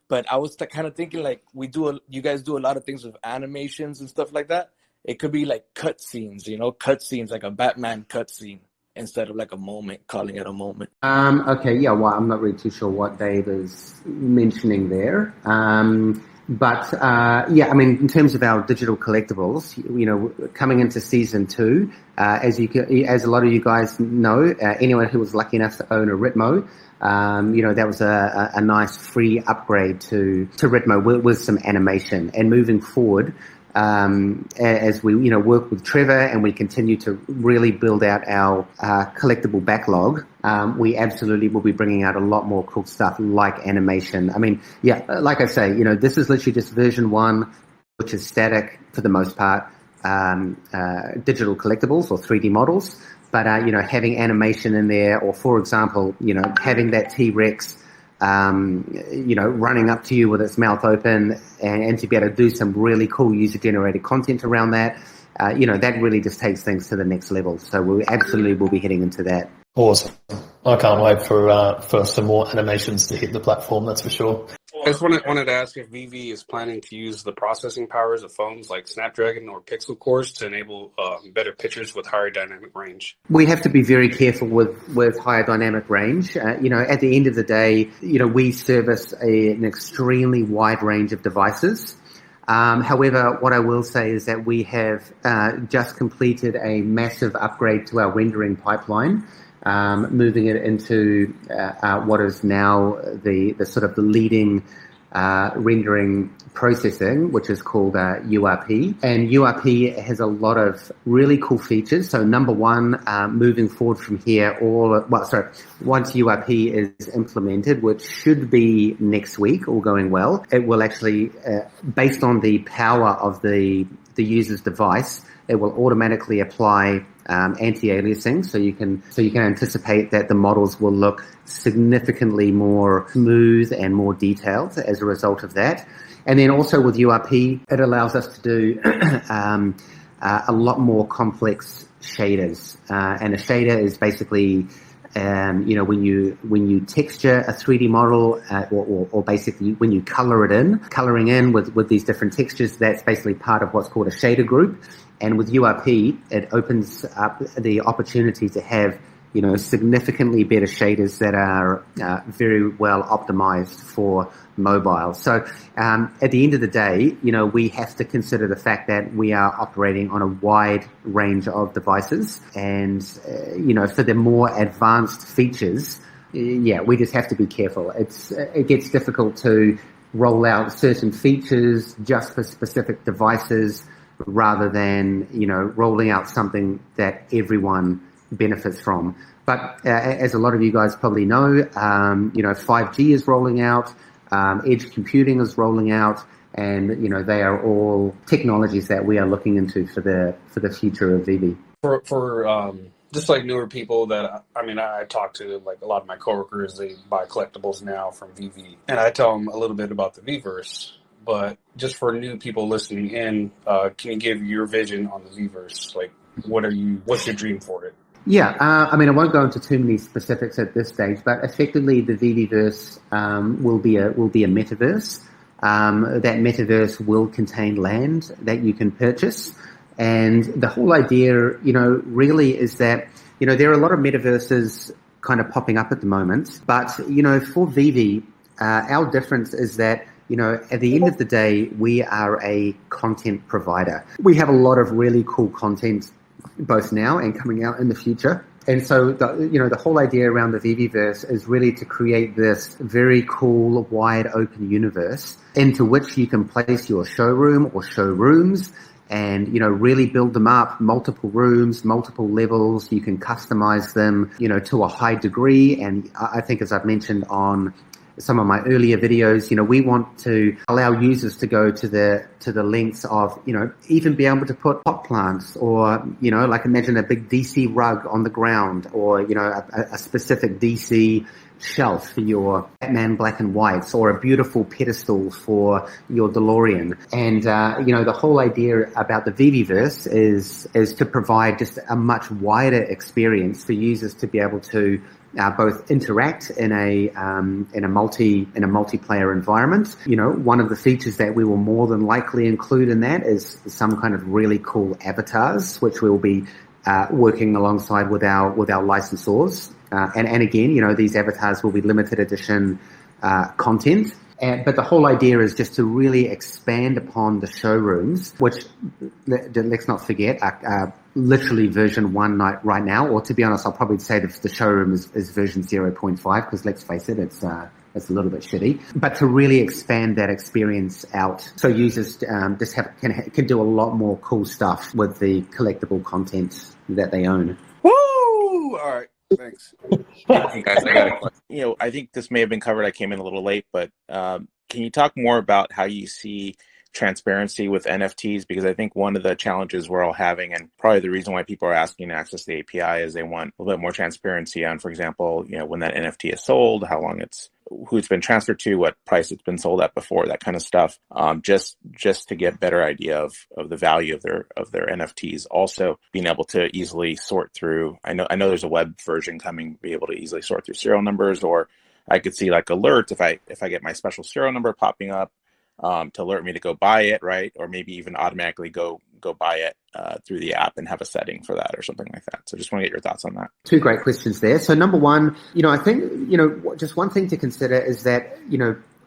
But I was kind of thinking you guys do a lot of things with animations and stuff like that. It could be like cutscenes, like a Batman cutscene instead of like a moment, calling it a moment.
Okay, yeah, well, I'm not really too sure what Dave is mentioning there. But in terms of our digital collectibles, coming into season 2, as a lot of you guys know, anyone who was lucky enough to own a Ritmo, that was a nice free upgrade to Ritmo with some animation. And moving forward, as we work with Trevor and we continue to really build out our collectible backlog, we absolutely will be bringing out a lot more cool stuff like animation. I mean, like I say, this is literally just version 1, which is static for the most part, digital collectibles or 3D models. But having animation in there, or for example, having that T-Rex running up to you with its mouth open, and to be able to do some really cool user-generated content around that, that really just takes things to the next level. So we absolutely will be heading into that.
Awesome. I can't wait for some more animations to hit the platform, that's for sure.
I just wanted to ask if VeVe is planning to use the processing powers of phones like Snapdragon or Pixel cores to enable better pictures with higher dynamic range.
We have to be very careful with higher dynamic range. At the end of the day, we service an extremely wide range of devices. However, what I will say is that we have just completed a massive upgrade to our rendering pipeline, moving it into what is now the sort of the leading rendering processing, which is called URP. And URP has a lot of really cool features. So number one, moving forward from here, once URP is implemented, which should be next week, all going well, it will actually, based on the power of the user's device, it will automatically apply anti-aliasing, so you can anticipate that the models will look significantly more smooth and more detailed as a result of that. And then also with URP, it allows us to do a lot more complex shaders. And a shader is basically when you texture a 3D model, or basically when you coloring in with these different textures, that's basically part of what's called a shader group. And with URP, it opens up the opportunity to have, significantly better shaders that are very well optimized for mobile. So at the end of the day, we have to consider the fact that we are operating on a wide range of devices. And, for the more advanced features, we just have to be careful. It gets difficult to roll out certain features just for specific devices, rather than, rolling out something that everyone benefits from. But as a lot of you guys probably know, 5G is rolling out, edge computing is rolling out, and, they are all technologies that we are looking into for the future of VeVe.
For just like newer people that, I talk to, like a lot of my coworkers, they buy collectibles now from VeVe, and I tell them a little bit about the VeVeVerse. But just for new people listening in, can you give your vision on the VeVeVerse? Like, what's your dream for it?
Yeah, I won't go into too many specifics at this stage, but effectively the VeVeVerse will be a metaverse. That metaverse will contain land that you can purchase, and the whole idea, really is that there are a lot of metaverses kind of popping up at the moment, but for VeVe, our difference is that at the end of the day, we are a content provider. We have a lot of really cool content both now and coming out in the future. And so, the whole idea around the VeVeVerse is really to create this very cool, wide open universe into which you can place your showroom or showrooms and, really build them up, multiple rooms, multiple levels. You can customize them, to a high degree. And I think, as I've mentioned on some of my earlier videos, we want to allow users to go to the lengths of, even be able to put pot plants or, like imagine a big DC rug on the ground or, a specific DC shelf for your Batman black and whites or a beautiful pedestal for your DeLorean. And, the whole idea about the VeVeVerse is to provide just a much wider experience for users to be able to both interact in a multiplayer environment. One of the features that we will more than likely include in that is some kind of really cool avatars, which we will be working alongside with our licensors. And again, these avatars will be limited edition content. But the whole idea is just to really expand upon the showrooms, which, let's not forget, are literally version 1 right now. Or to be honest, I'll probably say that the showroom is version 0.5, because let's face it, it's a little bit shitty. But to really expand that experience out, so users just can do a lot more cool stuff with the collectible content that they own.
Woo! All right. Thanks. Hey guys, I got a question. I think this may have been covered. I came in a little late, but can you talk more about how you see transparency with NFTs? Because I think one of the challenges we're all having, and probably the reason why people are asking to access the API, is they want a little bit more transparency on, for example, when that NFT is sold, how long who it's been transferred to, what price it's been sold at before, that kind of stuff. Just to get better idea of the value of their NFTs. Also being able to easily sort through. I know there's a web version coming, be able to easily sort through serial numbers, or I could see like alerts if I get my special serial number popping up to alert me to go buy it, right? Or maybe even automatically go buy it through the app and have a setting for that or something like that. So just want to get your thoughts on that.
Two great questions there. So number one, I think, just one thing to consider is that,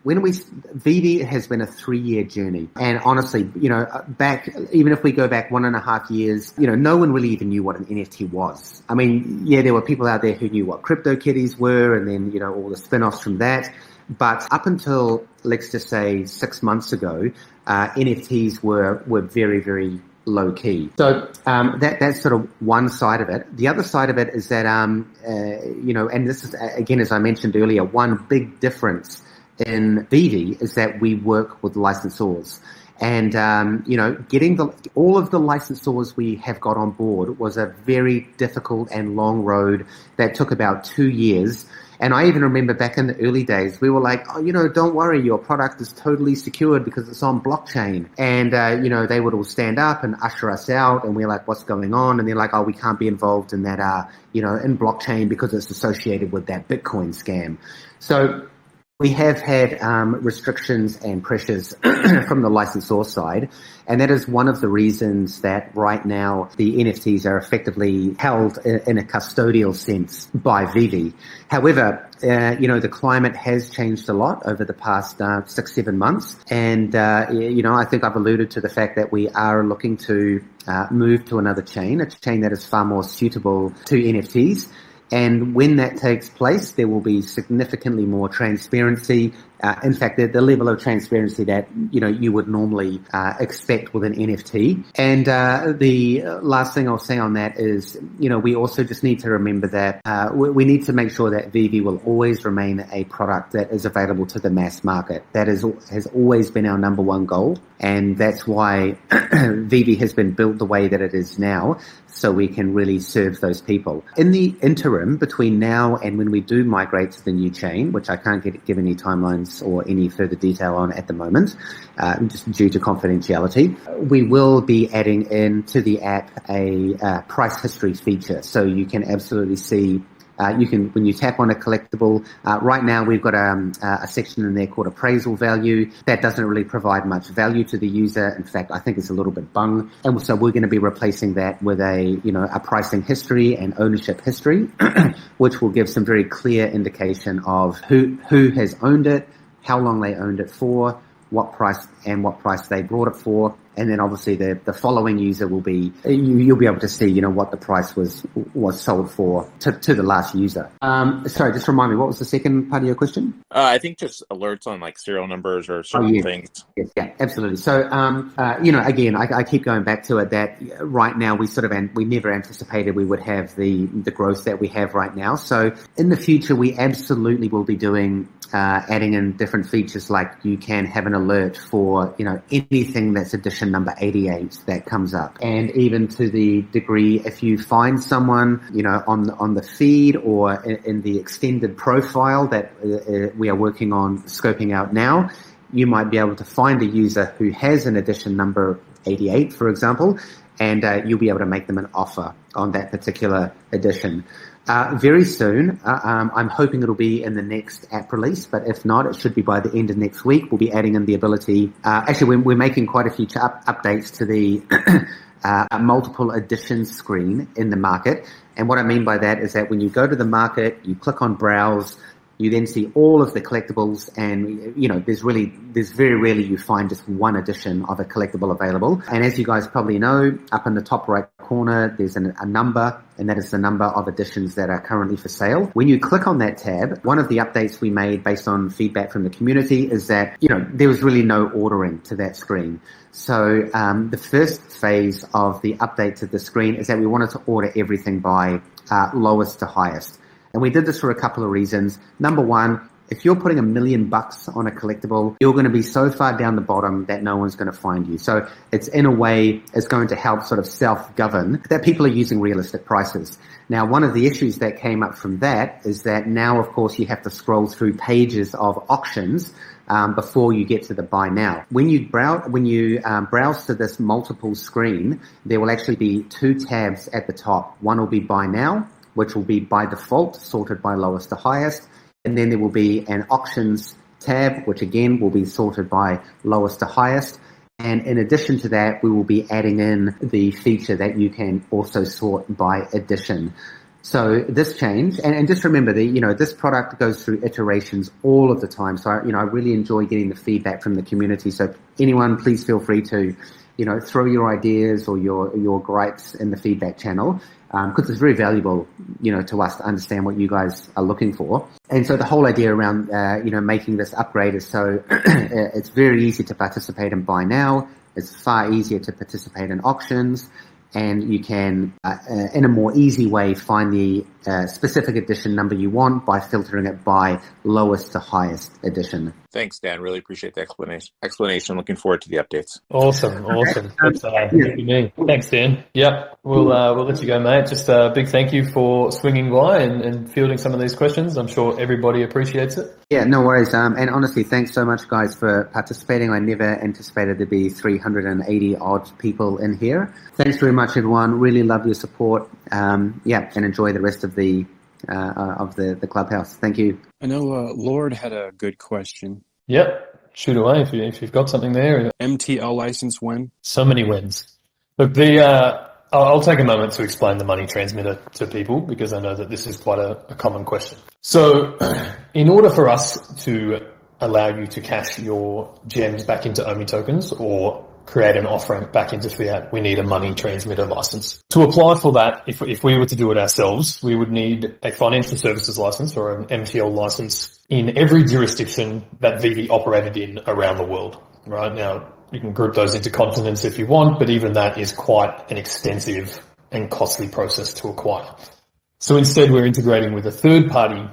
when VeVe has been a 3-year journey. And honestly, even if we go back 1.5 years, no one really even knew what an NFT was. I mean, yeah, there were people out there who knew what CryptoKitties were and then, all the spin-offs from that. But up until, let's just say, 6 months ago, NFTs were very, very low key. So that's sort of one side of it. The other side of it is that, and this is, again, as I mentioned earlier, one big difference in VeVe is that we work with licensors. And, getting all of the licensors we have got on board was a very difficult and long road that took about 2 years. And I even remember back in the early days, we were like, don't worry, your product is totally secured because it's on blockchain. And, they would all stand up and usher us out. And we're like, what's going on? And they're like, we can't be involved in that, in blockchain because it's associated with that Bitcoin scam. So we have had restrictions and pressures from the licensor side, and that is one of the reasons that right now the NFTs are effectively held in a custodial sense by VeVe. However, the climate has changed a lot over the past 6-7 months, and I think I've alluded to the fact that we are looking to move to another chain, a chain that is far more suitable to NFTs. And when that takes place, there will be significantly more transparency. In fact, the level of transparency that, you would normally expect with an NFT. And the last thing I'll say on that is, we also just need to remember that we need to make sure that VeVe will always remain a product that is available to the mass market. That has always been our number one goal. And that's why VeVe has been built the way that it is now, so we can really serve those people. In the interim, between now and when we do migrate to the new chain, which I can't give any timelines or any further detail on at the moment, just due to confidentiality, we will be adding into the app a price history feature. So you can absolutely see, when you tap on a collectible, right now we've got a section in there called appraisal value. That doesn't really provide much value to the user. In fact, I think it's a little bit bung. And so we're going to be replacing that with a pricing history and ownership history, which will give some very clear indication of who has owned it, how long they owned it for, what price they brought it for. And then obviously the following user will be, you'll be able to see, what the price was sold for to the last user. Sorry, just remind me, what was the second part of your question?
I think just alerts on like serial numbers or certain things.
Yes, yeah, absolutely. So, again, I keep going back to it that right now we never anticipated we would have the growth that we have right now. So in the future, we absolutely will be doing adding in different features, like you can have an alert for, anything that's edition number 88 that comes up. And even to the degree, if you find someone, on the feed or in the extended profile that we are working on scoping out now, you might be able to find a user who has an edition number 88, for example, and you'll be able to make them an offer on that particular edition. Very soon, I'm hoping it'll be in the next app release, but if not, it should be by the end of next week. We'll be adding in the ability, we're making quite a few updates to the multiple editions screen in the market. And what I mean by that is that when you go to the market, you click on browse, you then see all of the collectibles, and there's very rarely you find just one edition of a collectible available. And as you guys probably know, up in the top right corner, there's a number, and that is the number of editions that are currently for sale. When you click on that tab, one of the updates we made based on feedback from the community is that, there was really no ordering to that screen. So the first phase of the update to the screen is that we wanted to order everything by lowest to highest. And we did this for a couple of reasons. Number one, if you're putting $1 million on a collectible, you're going to be so far down the bottom that no one's going to find you. So it's in a way, it's going to help sort of self-govern that people are using realistic prices. Now, one of the issues that came up from that is that now, of course, you have to scroll through pages of auctions before you get to the buy now. When you browse to this multiple screen, there will actually be 2 tabs at the top. One will be buy now, which will be by default sorted by lowest to highest. And then there will be an auctions tab, which again will be sorted by lowest to highest. And in addition to that, we will be adding in the feature that you can also sort by edition. So this change, and just remember that, this product goes through iterations all of the time. So, I really enjoy getting the feedback from the community. So anyone, please feel free to throw your ideas or your gripes in the feedback channel, because it's very valuable, to us to understand what you guys are looking for. And so the whole idea around, making this upgrade is so it's very easy to participate in buy now. It's far easier to participate in auctions, and you can, in a more easy way, find the specific edition number you want by filtering it by lowest to highest edition.
Thanks, Dan. Really appreciate the explanation. Looking forward to the updates.
Awesome. That's good to me. Thanks, Dan. Yep, we'll let you go, mate. Just a big thank you for swinging by and fielding some of these questions. I'm sure everybody appreciates it.
Yeah, no worries. And honestly, thanks so much, guys, for participating. I never anticipated there'd be 380 odd people in here. Thanks very much, everyone. Really love your support. And enjoy the rest of the clubhouse. Thank you.
I know Lord had a good question.
Yep, shoot away if you've got something there.
MTL license when?
So many wins. Look, I'll take a moment to explain the money transmitter to people, because I know that this is quite a common question. So in order for us to allow you to cash your gems back into OMI tokens or create an off-ramp back into fiat, we need a money transmitter license. To apply for that, if we were to do it ourselves, we would need a financial services license or an MTL license in every jurisdiction that VeVe operated in around the world. Right now, you can group those into continents if you want, but even that is quite an extensive and costly process to acquire. So instead, we're integrating with a third-party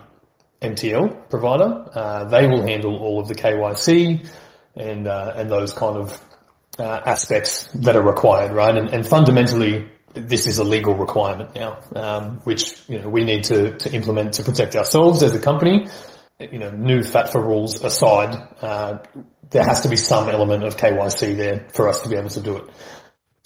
MTL provider. They will handle all of the KYC and those kind of aspects that are required, right? And fundamentally, this is a legal requirement now, which we need to implement to protect ourselves as a company. New FATFA rules aside, there has to be some element of KYC there for us to be able to do it.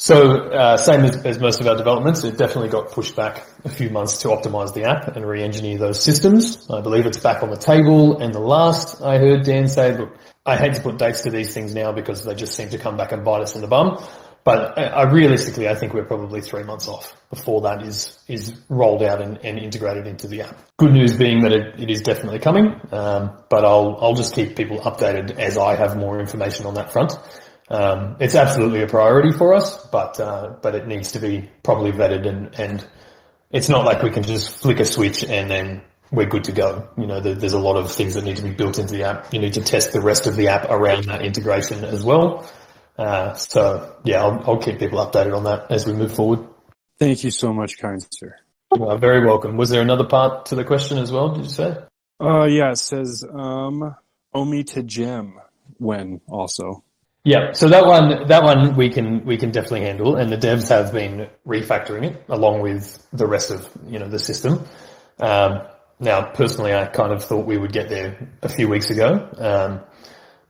So same as most of our developments, it definitely got pushed back a few months to optimize the app and re-engineer those systems. I believe it's back on the table, and the last I heard Dan say, look, I hate to put dates to these things now because they just seem to come back and bite us in the bum. But realistically, I think we're probably 3 months off before that is rolled out and integrated into the app. Good news being that it is definitely coming, but I'll just keep people updated as I have more information on that front. It's absolutely a priority for us, but it needs to be properly vetted, and it's not like we can just flick a switch and then we're good to go. There's a lot of things that need to be built into the app. You need to test the rest of the app around that integration as well. I'll keep people updated on that as we move forward.
Thank you so much, kind sir.
You are very welcome. Was there another part to the question as well, did you say?
Yeah, it says, OMI to gem when also.
Yeah, so that one we can definitely handle, and the devs have been refactoring it along with the rest of the system. Now, personally, I kind of thought we would get there a few weeks ago,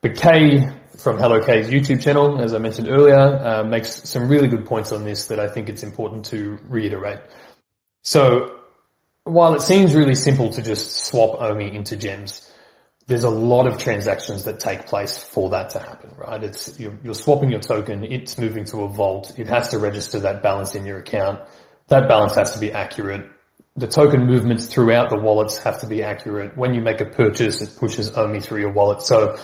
but Kay from Hello K's YouTube channel, as I mentioned earlier, makes some really good points on this that I think it's important to reiterate. So, while it seems really simple to just swap OMI into gems, there's a lot of transactions that take place for that to happen, right? You're swapping your token, it's moving to a vault, it has to register that balance in your account, that balance has to be accurate, the token movements throughout the wallets have to be accurate. When you make a purchase, it pushes OMI through your wallet. So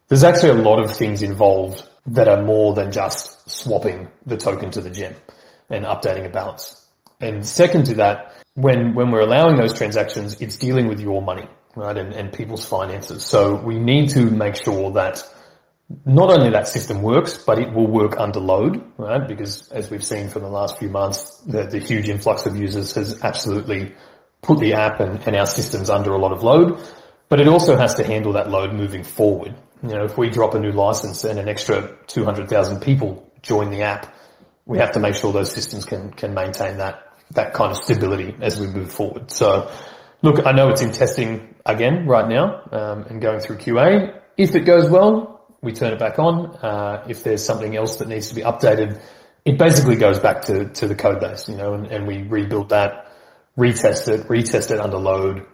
there's actually a lot of things involved that are more than just swapping the token to the gem and updating a balance. And second to that, when we're allowing those transactions, it's dealing with your money, right, and people's finances. So we need to make sure that not only that system works, but it will work under load, right? Because as we've seen for the last few months, the huge influx of users has absolutely put the app and our systems under a lot of load. But it also has to handle that load moving forward. If we drop a new license and an extra 200,000 people join the app, we have to make sure those systems can maintain that kind of stability as we move forward. So, look, I know it's in testing again right now, and going through QA. If it goes well, we turn it back on. If there's something else that needs to be updated, it basically goes back to the code base, and we rebuild that, retest it under load,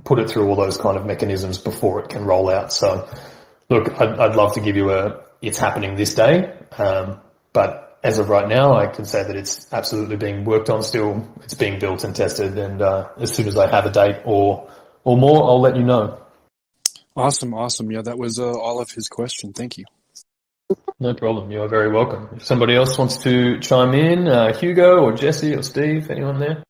put it through all those kind of mechanisms before it can roll out. So, look, I'd love to give you it's happening this day, but as of right now, I can say that it's absolutely being worked on still. It's being built and tested, and as soon as I have a date or more, I'll let you know.
Awesome. Yeah, that was all of his question. Thank you.
No problem. You are very welcome. If somebody else wants to chime in, Hugo or Jesse or Steve, anyone there?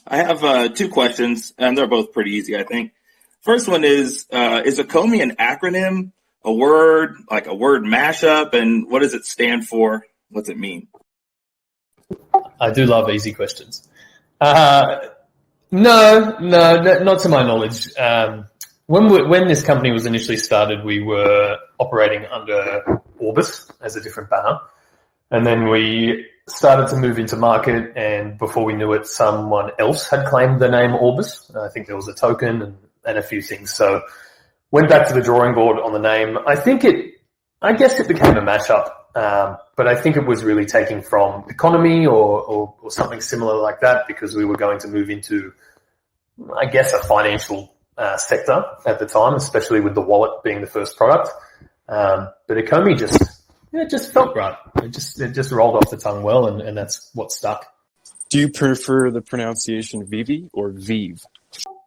I have two questions, and they're both pretty easy, I think. First one is a Comey an acronym, a word, like a word mashup, and what does it stand for? What's it mean?
I do love easy questions. No, not to my knowledge. When this company was initially started, we were operating under Orbis as a different banner. And then we started to move into market, and before we knew it, someone else had claimed the name Orbis. I think there was a token and a few things. So went back to the drawing board on the name. I guess it became a mashup, but I think it was really taking from economy or something similar like that, because we were going to move into, I guess, a financial sector at the time, especially with the wallet being the first product. But Ecomi just felt right. It just rolled off the tongue well, and that's what stuck.
Do you prefer the pronunciation Vivi or Vive?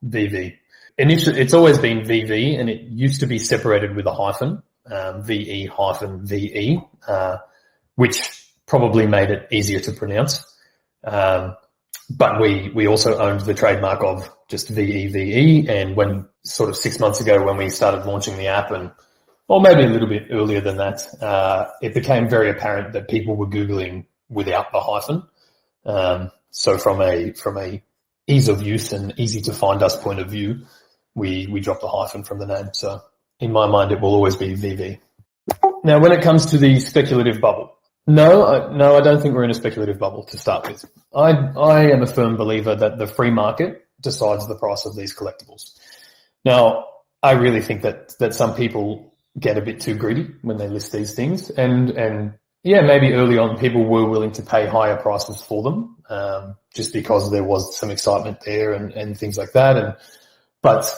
VV. Initially, it's always been VV, and it used to be separated with a hyphen, VE-VE, which probably made it easier to pronounce. But we also owned the trademark of just VEVE, and when sort of 6 months ago when we started launching the app, or maybe a little bit earlier than that, it became very apparent that people were Googling without the hyphen. So from a ease of use and easy to find us point of view, we dropped the hyphen from the name. So in my mind, it will always be VV. Now, when it comes to the speculative bubble, no, I don't think we're in a speculative bubble to start with. I am a firm believer that the free market decides the price of these collectibles. Now, I really think that some people get a bit too greedy when they list these things, and yeah, maybe early on people were willing to pay higher prices for them, just because there was some excitement there and things like that. But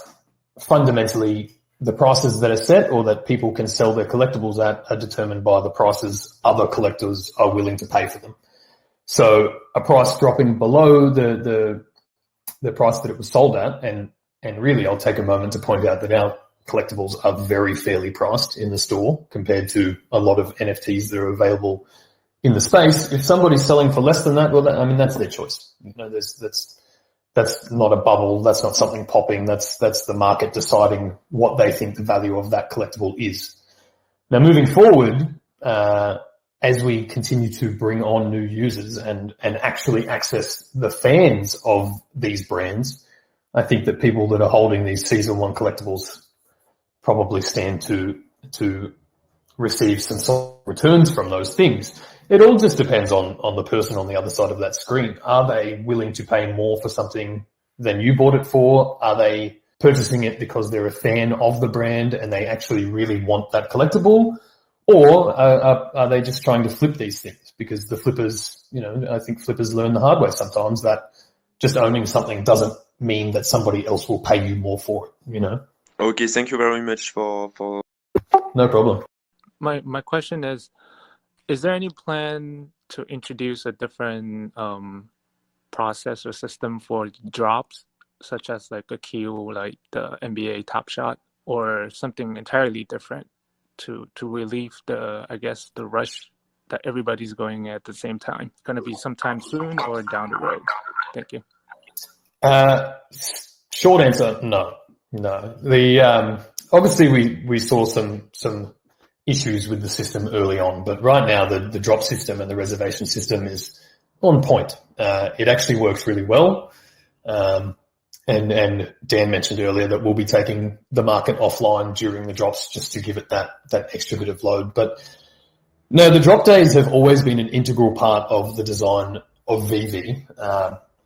fundamentally, the prices that are set or that people can sell their collectibles at are determined by the prices other collectors are willing to pay for them. So a price dropping below the price that it was sold at, and really I'll take a moment to point out that our collectibles are very fairly priced in the store compared to a lot of NFTs that are available in the space. If somebody's selling for less than that, well, that's their choice. That's not a bubble. That's not something popping. That's the market deciding what they think the value of that collectible is. Now, moving forward, as we continue to bring on new users and actually access the fans of these brands, I think that people that are holding these season one collectibles probably stand to receive some returns from those things. It all just depends on the person on the other side of that screen. Are they willing to pay more for something than you bought it for? Are they purchasing it because they're a fan of the brand and they actually really want that collectible? Or are they just trying to flip these things? Because the flippers, I think flippers learn the hard way sometimes that just owning something doesn't mean that somebody else will pay you more for it,
Okay, thank you very much for...
No problem.
My question is there any plan to introduce a different process or system for drops, such as like a queue, like the NBA Top Shot, or something entirely different to relieve the rush that everybody's going at the same time? Going to be sometime soon or down the road? Thank you.
Short answer, no. Obviously we saw some issues with the system early on, but right now the drop system and the reservation system is on point. It actually works really well. And Dan mentioned earlier that we'll be taking the market offline during the drops just to give it that extra bit of load. But no, the drop days have always been an integral part of the design of VV.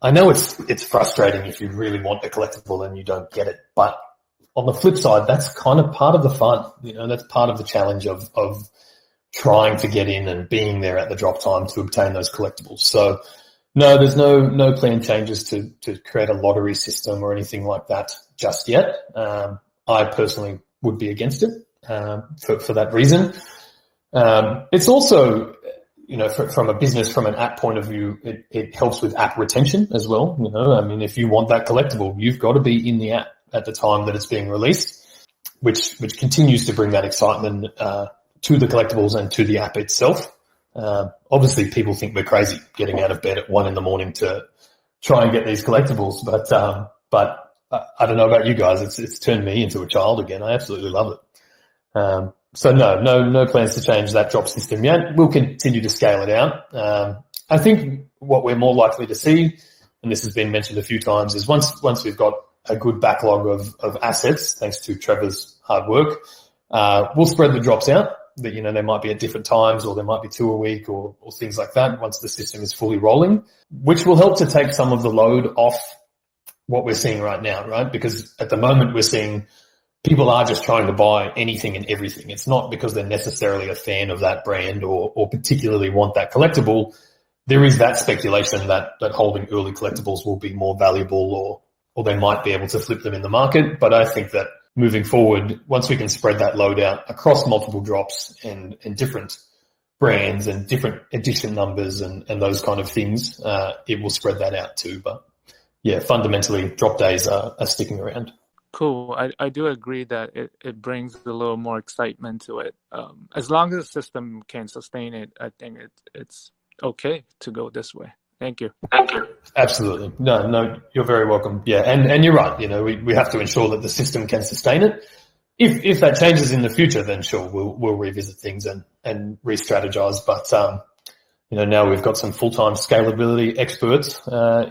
I know it's frustrating if you really want a collectible and you don't get it, but on the flip side, that's kind of part of the fun. That's part of the challenge of trying to get in and being there at the drop time to obtain those collectibles. So no, there's no planned changes to create a lottery system or anything like that just yet. I personally would be against it for that reason. It's also, from a business, from an app point of view, it helps with app retention as well. If you want that collectible, you've got to be in the app at the time that it's being released, which continues to bring that excitement to the collectibles and to the app itself. Obviously, people think we're crazy getting out of bed at 1 a.m. to try and get these collectibles, but I don't know about you guys. It's turned me into a child again. I absolutely love it. So no plans to change that drop system yet. We'll continue to scale it out. I think what we're more likely to see, and this has been mentioned a few times, is once we've got a good backlog of assets, thanks to Trevor's hard work, we'll spread the drops out. That, you know, they might be at different times, or there might be 2 a week, or things like that once the system is fully rolling, which will help to take some of the load off what we're seeing right now, right? Because at the moment we're seeing people are just trying to buy anything and everything. It's not because they're necessarily a fan of that brand or particularly want that collectible. There is that speculation that holding early collectibles will be more valuable, or they might be able to flip them in the market. But I think that moving forward, once we can spread that load out across multiple drops and different brands and different edition numbers and those kind of things, it will spread that out too. But yeah, fundamentally, drop days are sticking around.
Cool. I do agree that it brings a little more excitement to it. As long as the system can sustain it, I think it's okay to go this way. Thank you.
Absolutely. No, you're very welcome. Yeah, and you're right. You know, we have to ensure that the system can sustain it. If that changes in the future, then sure, we'll revisit things and re-strategize. But you know, now we've got some full-time scalability experts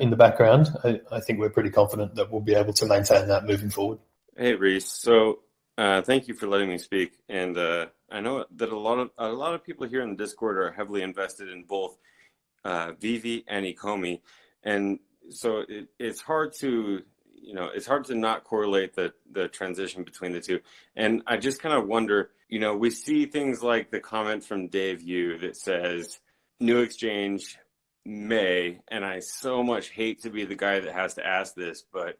in the background. I think we're pretty confident that we'll be able to maintain that moving forward.
Hey, Rhys. So thank you for letting me speak. And I know that a lot of people here in the Discord are heavily invested in both VeVe and Ecomi, and so it's hard to not correlate the transition between the two. And I just kind of wonder, you know, we see things like the comment from Dave Yu that says new exchange May, and I so much hate to be the guy that has to ask this, but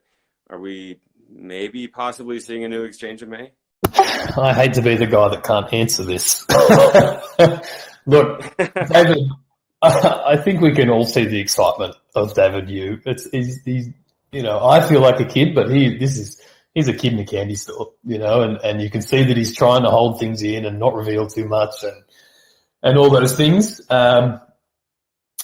are we maybe possibly seeing a new exchange in May?
I hate to be the guy that can't answer this. Look, David, I think we can all see the excitement of David Yu. He's you know, I feel like a kid, but he's a kid in a candy store, you know, and you can see that he's trying to hold things in and not reveal too much and all those things.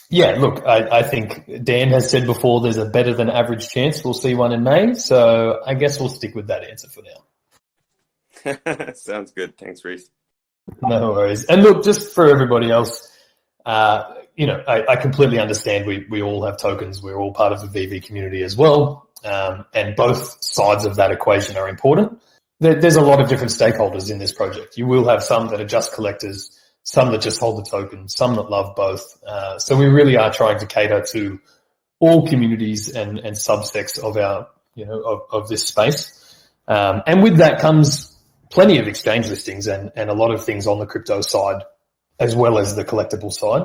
Yeah, look, I think Dan has said before there's a better than average chance we'll see one in May, so I guess we'll stick with that answer for now.
Sounds good. Thanks, Rhys.
No worries. And look, just for everybody else, you know, I completely understand we all have tokens. We're all part of the VeVe community as well, and both sides of that equation are important. There's a lot of different stakeholders in this project. You will have some that are just collectors, some that just hold the token, some that love both. So we really are trying to cater to all communities and subsects of our, you know, of this space. And with that comes plenty of exchange listings and a lot of things on the crypto side as well as the collectible side.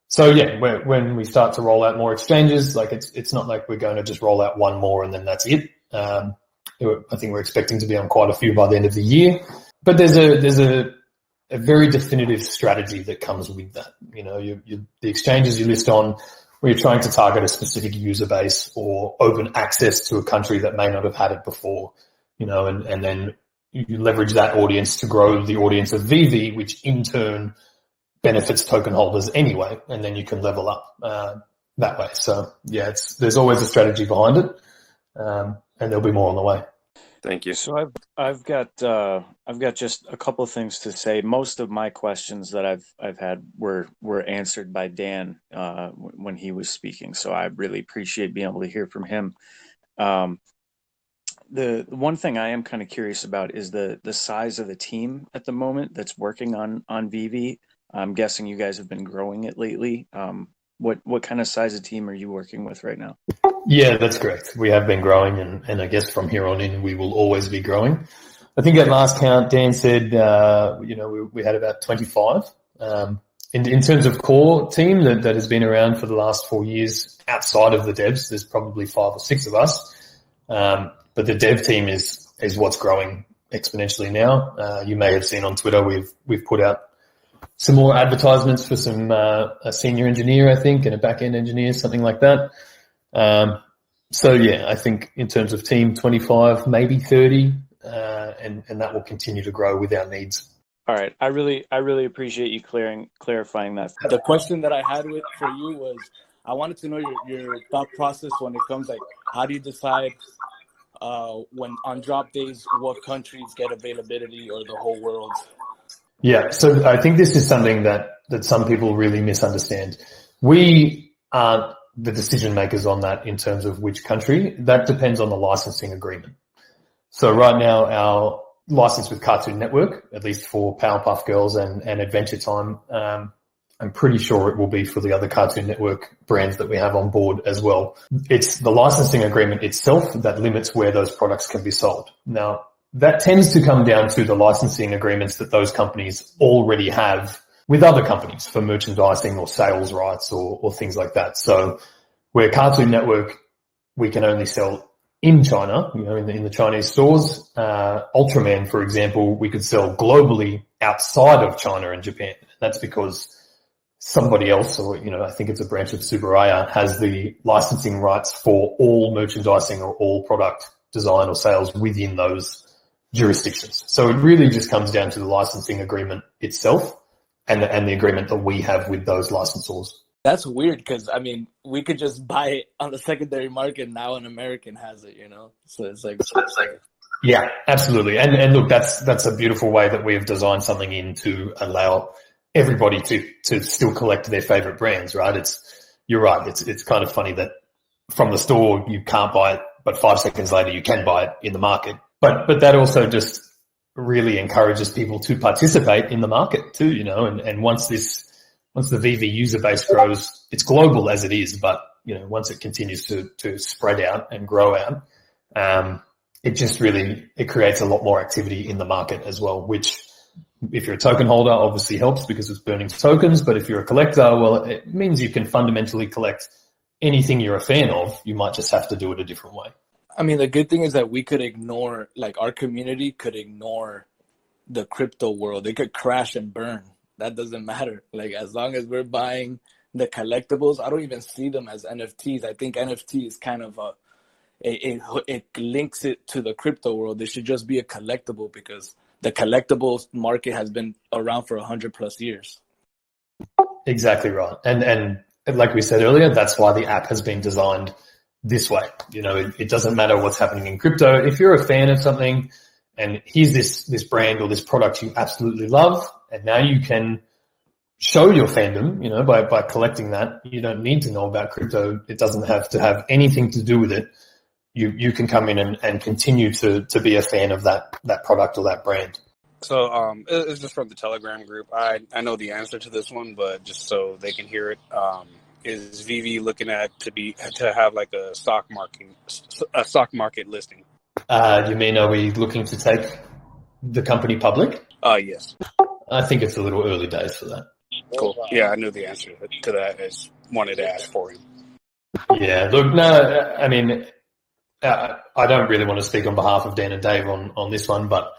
So yeah, when we start to roll out more exchanges, like it's not like we're going to just roll out one more and then that's it. I think we're expecting to be on quite a few by the end of the year, but there's a very definitive strategy that comes with that. You know, the exchanges you list on, where you're trying to target a specific user base or open access to a country that may not have had it before, you know, and then you leverage that audience to grow the audience of VeVe, which in turn benefits token holders anyway, and then you can level up that way. So yeah, there's always a strategy behind it, and there'll be more on the way.
Thank you.
So I've got just a couple of things to say. Most of my questions that I've had were answered by Dan when he was speaking. So I really appreciate being able to hear from him. The one thing I am kind of curious about is the size of the team at the moment that's working on VeVe. I'm guessing you guys have been growing it lately. What kind of size of team are you working with right now?
Yeah, that's correct. We have been growing, and I guess from here on in, we will always be growing. I think at last count, Dan said, you know, we had about 25. In terms of core team that has been around for the last 4 years, outside of the devs, there's probably 5 or 6 of us. But the dev team is what's growing exponentially now. You may have seen on Twitter, we've put out some more advertisements for some a senior engineer, I think, and a back-end engineer, something like that. So yeah, I think in terms of team, 25, maybe 30, and that will continue to grow with our needs.
All right. I really appreciate you clarifying that.
The question that I had for you was, I wanted to know your thought process when it comes like, how do you decide when on drop days what countries get availability or the whole world?
Yeah, so I think this is something that some people really misunderstand. We aren't the decision makers on that in terms of which country. That depends on the licensing agreement. So right now, our license with Cartoon Network, at least for Powerpuff Girls and Adventure Time, I'm pretty sure it will be for the other Cartoon Network brands that we have on board as well. It's the licensing agreement itself that limits where those products can be sold. Now, that tends to come down to the licensing agreements that those companies already have with other companies for merchandising or sales rights or things like that. So where Cartoon Network, we can only sell in China, in the Chinese stores. Ultraman, for example, we could sell globally outside of China and Japan. That's because somebody else, or I think it's a branch of Tsuburaya, has the licensing rights for all merchandising or all product design or sales within those jurisdictions. So it really just comes down to the licensing agreement itself and the agreement that we have with those licensors.
That's weird because, I mean, we could just buy it on the secondary market. Now an American has it, So it's like...
Yeah, absolutely. And look, that's a beautiful way that we have designed something in to allow everybody to still collect their favorite brands, right? You're right. It's kind of funny that from the store you can't buy it, but 5 seconds later you can buy it in the market. But that also just really encourages people to participate in the market too, and once the VV user base grows, it's global as it is, but once it continues to spread out and grow out, it creates a lot more activity in the market as well, which if you're a token holder obviously helps because it's burning tokens, but if you're a collector, well, it means you can fundamentally collect anything you're a fan of. You might just have to do it a different way.
I mean, the good thing is that we could ignore, like our community could ignore the crypto world. They could crash and burn. That doesn't matter. Like as long as we're buying the collectibles, I don't even see them as NFTs. I think NFT is kind of it links it to the crypto world. It should just be a collectible because the collectibles market has been around for 100+ years.
Exactly right. And like we said earlier, that's why the app has been designed this way. It doesn't matter what's happening in crypto. If you're a fan of something and here's this brand or this product you absolutely love, and now you can show your fandom, by collecting that. You don't need to know about crypto. It doesn't have to have anything to do with it. You can come in and continue to be a fan of that product or that brand.
So it's just from the Telegram group. I know the answer to this one, but just so they can hear it, is VV looking to have like a stock market listing?
You mean, are we looking to take the company public?
Yes.
I think it's a little early days for that.
Cool. Yeah, I knew the answer to that. I just wanted to ask for him.
Yeah, look, no, I mean, I don't really want to speak on behalf of Dan and Dave on this one, but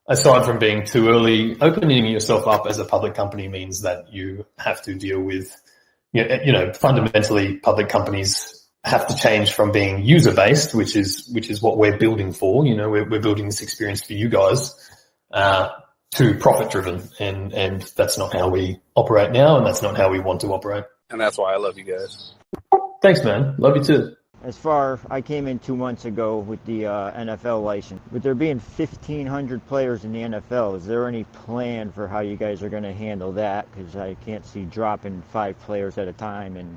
aside from being too early, opening yourself up as a public company means that you have to deal with, fundamentally public companies have to change from being user-based, which is what we're building for. We're building this experience for you guys, to profit-driven, and that's not how we operate now, and that's not how we want to operate.
And that's why I love you guys.
Thanks, man. Love you too.
I came in 2 months ago with the NFL license. With there being 1,500 players in the NFL, is there any plan for how you guys are going to handle that? Because I can't see dropping 5 players at a time and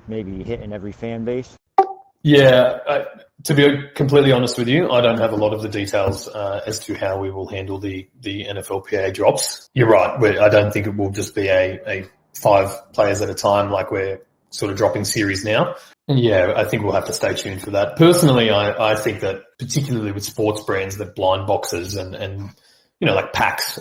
maybe hitting every fan base.
Yeah, to be completely honest with you, I don't have a lot of the details as to how we will handle the NFLPA drops. You're right. I don't think it will just be a 5 players at a time like we're sort of dropping series now. And yeah, I think we'll have to stay tuned for that. Personally, I think that particularly with sports brands, that blind boxes and like packs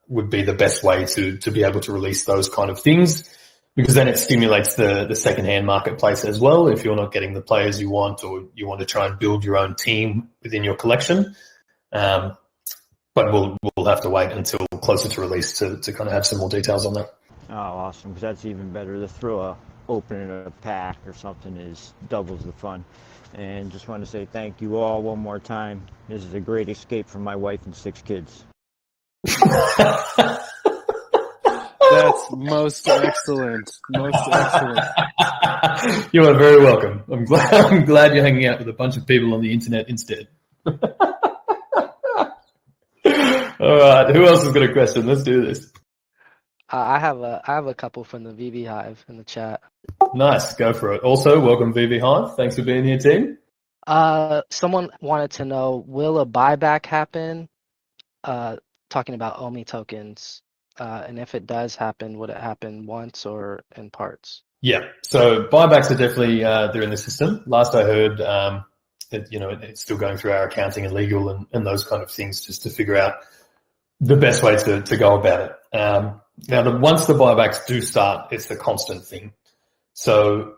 would be the best way to be able to release those kind of things, because then it stimulates the secondhand marketplace as well. If you're not getting the players you want, or you want to try and build your own team within your collection, but we'll have to wait until closer to release to kind of have some more details on that.
Oh, awesome! Because that's even better. To throw opening a pack or something doubles the fun. And just want to say thank you all one more time. This is a great escape from my wife and 6 kids.
That's most excellent. Most excellent.
You are very welcome. I'm glad you're hanging out with a bunch of people on the internet instead. All right, who else has got a question? Let's do this.
I have a couple from the VV Hive in the chat.
Nice, go for it. Also, welcome VV Hive. Thanks for being here, team.
Someone wanted to know, will a buyback happen? Talking about OMI tokens. And if it does happen, would it happen once or in parts?
Yeah, so buybacks are definitely they're in the system. Last I heard, it's still going through our accounting and legal and those kind of things just to figure out the best way to go about it. Now, once the buybacks do start, it's a constant thing. So,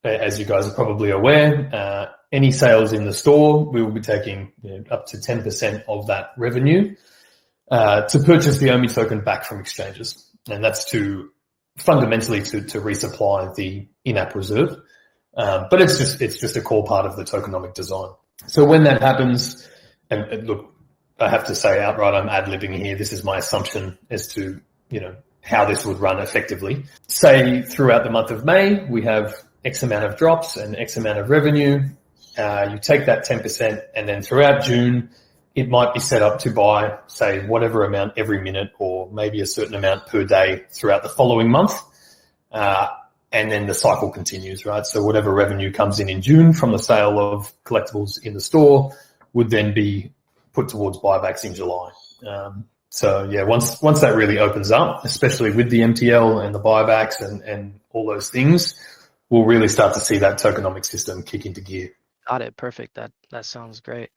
as you guys are probably aware, any sales in the store, we will be taking up to 10% of that revenue to purchase the OMI token back from exchanges, and that's fundamentally to resupply the in-app reserve. But it's just a core part of the tokenomic design. So when that happens, and look, I have to say outright, I'm ad-libbing here. This is my assumption as to how this would run effectively. Say throughout the month of May, we have X amount of drops and X amount of revenue. You take that 10%, and then throughout June, it might be set up to buy, say, whatever amount every minute or maybe a certain amount per day throughout the following month. And then the cycle continues, right? So whatever revenue comes in June from the sale of collectibles in the store would then be put towards buybacks in July. So yeah, once that really opens up, especially with the MTL and the buybacks and all those things, we'll really start to see that tokenomic system kick into gear.
Got it. Perfect. That sounds great.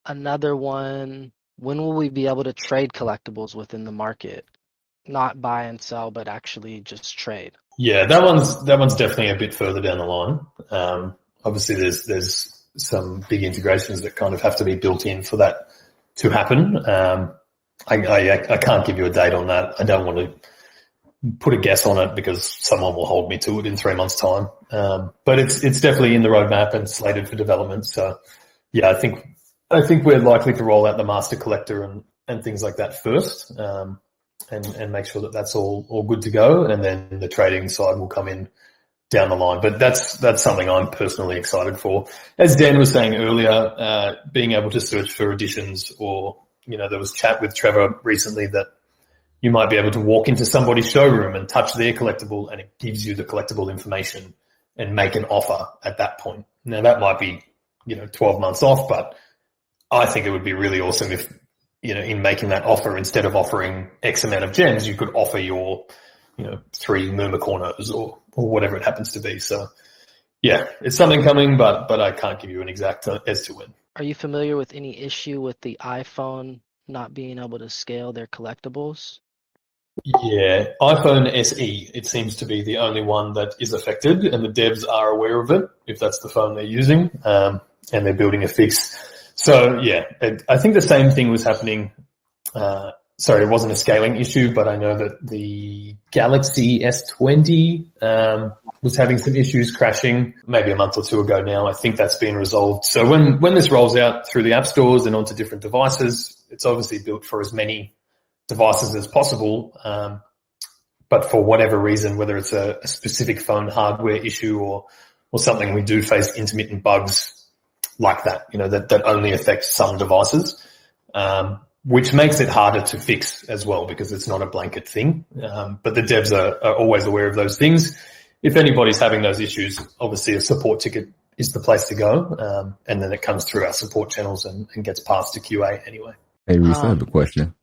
Another one, when will we be able to trade collectibles within the market? Not buy and sell, but actually just trade.
Yeah, that one's definitely a bit further down the line. Obviously, there's some big integrations that kind of have to be built in for that to happen. I can't give you a date on that. I don't want to put a guess on it because someone will hold me to it in 3 months' time. But it's definitely in the roadmap and slated for development. So yeah, I think we're likely to roll out the master collector and things like that first, and make sure that that's all good to go, and then the trading side will come in down the line. But that's something I'm personally excited for. As Dan was saying earlier, being able to search for editions, or there was chat with Trevor recently that you might be able to walk into somebody's showroom and touch their collectible, and it gives you the collectible information and make an offer at that point. Now that might be 12 months off, but I think it would be really awesome if, in making that offer, instead of offering X amount of gems, you could offer your, 3 Murmicornos or whatever it happens to be. So yeah, it's something coming, but I can't give you an exact as to when.
Are you familiar with any issue with the iPhone not being able to scale their collectibles?
Yeah, iPhone SE, it seems to be the only one that is affected, and the devs are aware of it, if that's the phone they're using, and they're building a fix. So yeah, I think the same thing was happening. Sorry, it wasn't a scaling issue, but I know that the Galaxy S20 was having some issues crashing maybe a month or two ago now. I think that's been resolved. So when this rolls out through the app stores and onto different devices, it's obviously built for as many devices as possible. But for whatever reason, whether it's a specific phone hardware issue or something, we do face intermittent bugs like that, that only affect some devices, which makes it harder to fix as well because it's not a blanket thing. But the devs are always aware of those things. If anybody's having those issues, obviously a support ticket is the place to go. And then it comes through our support channels and gets passed to QA anyway.
Hey, Rhys, I have a question.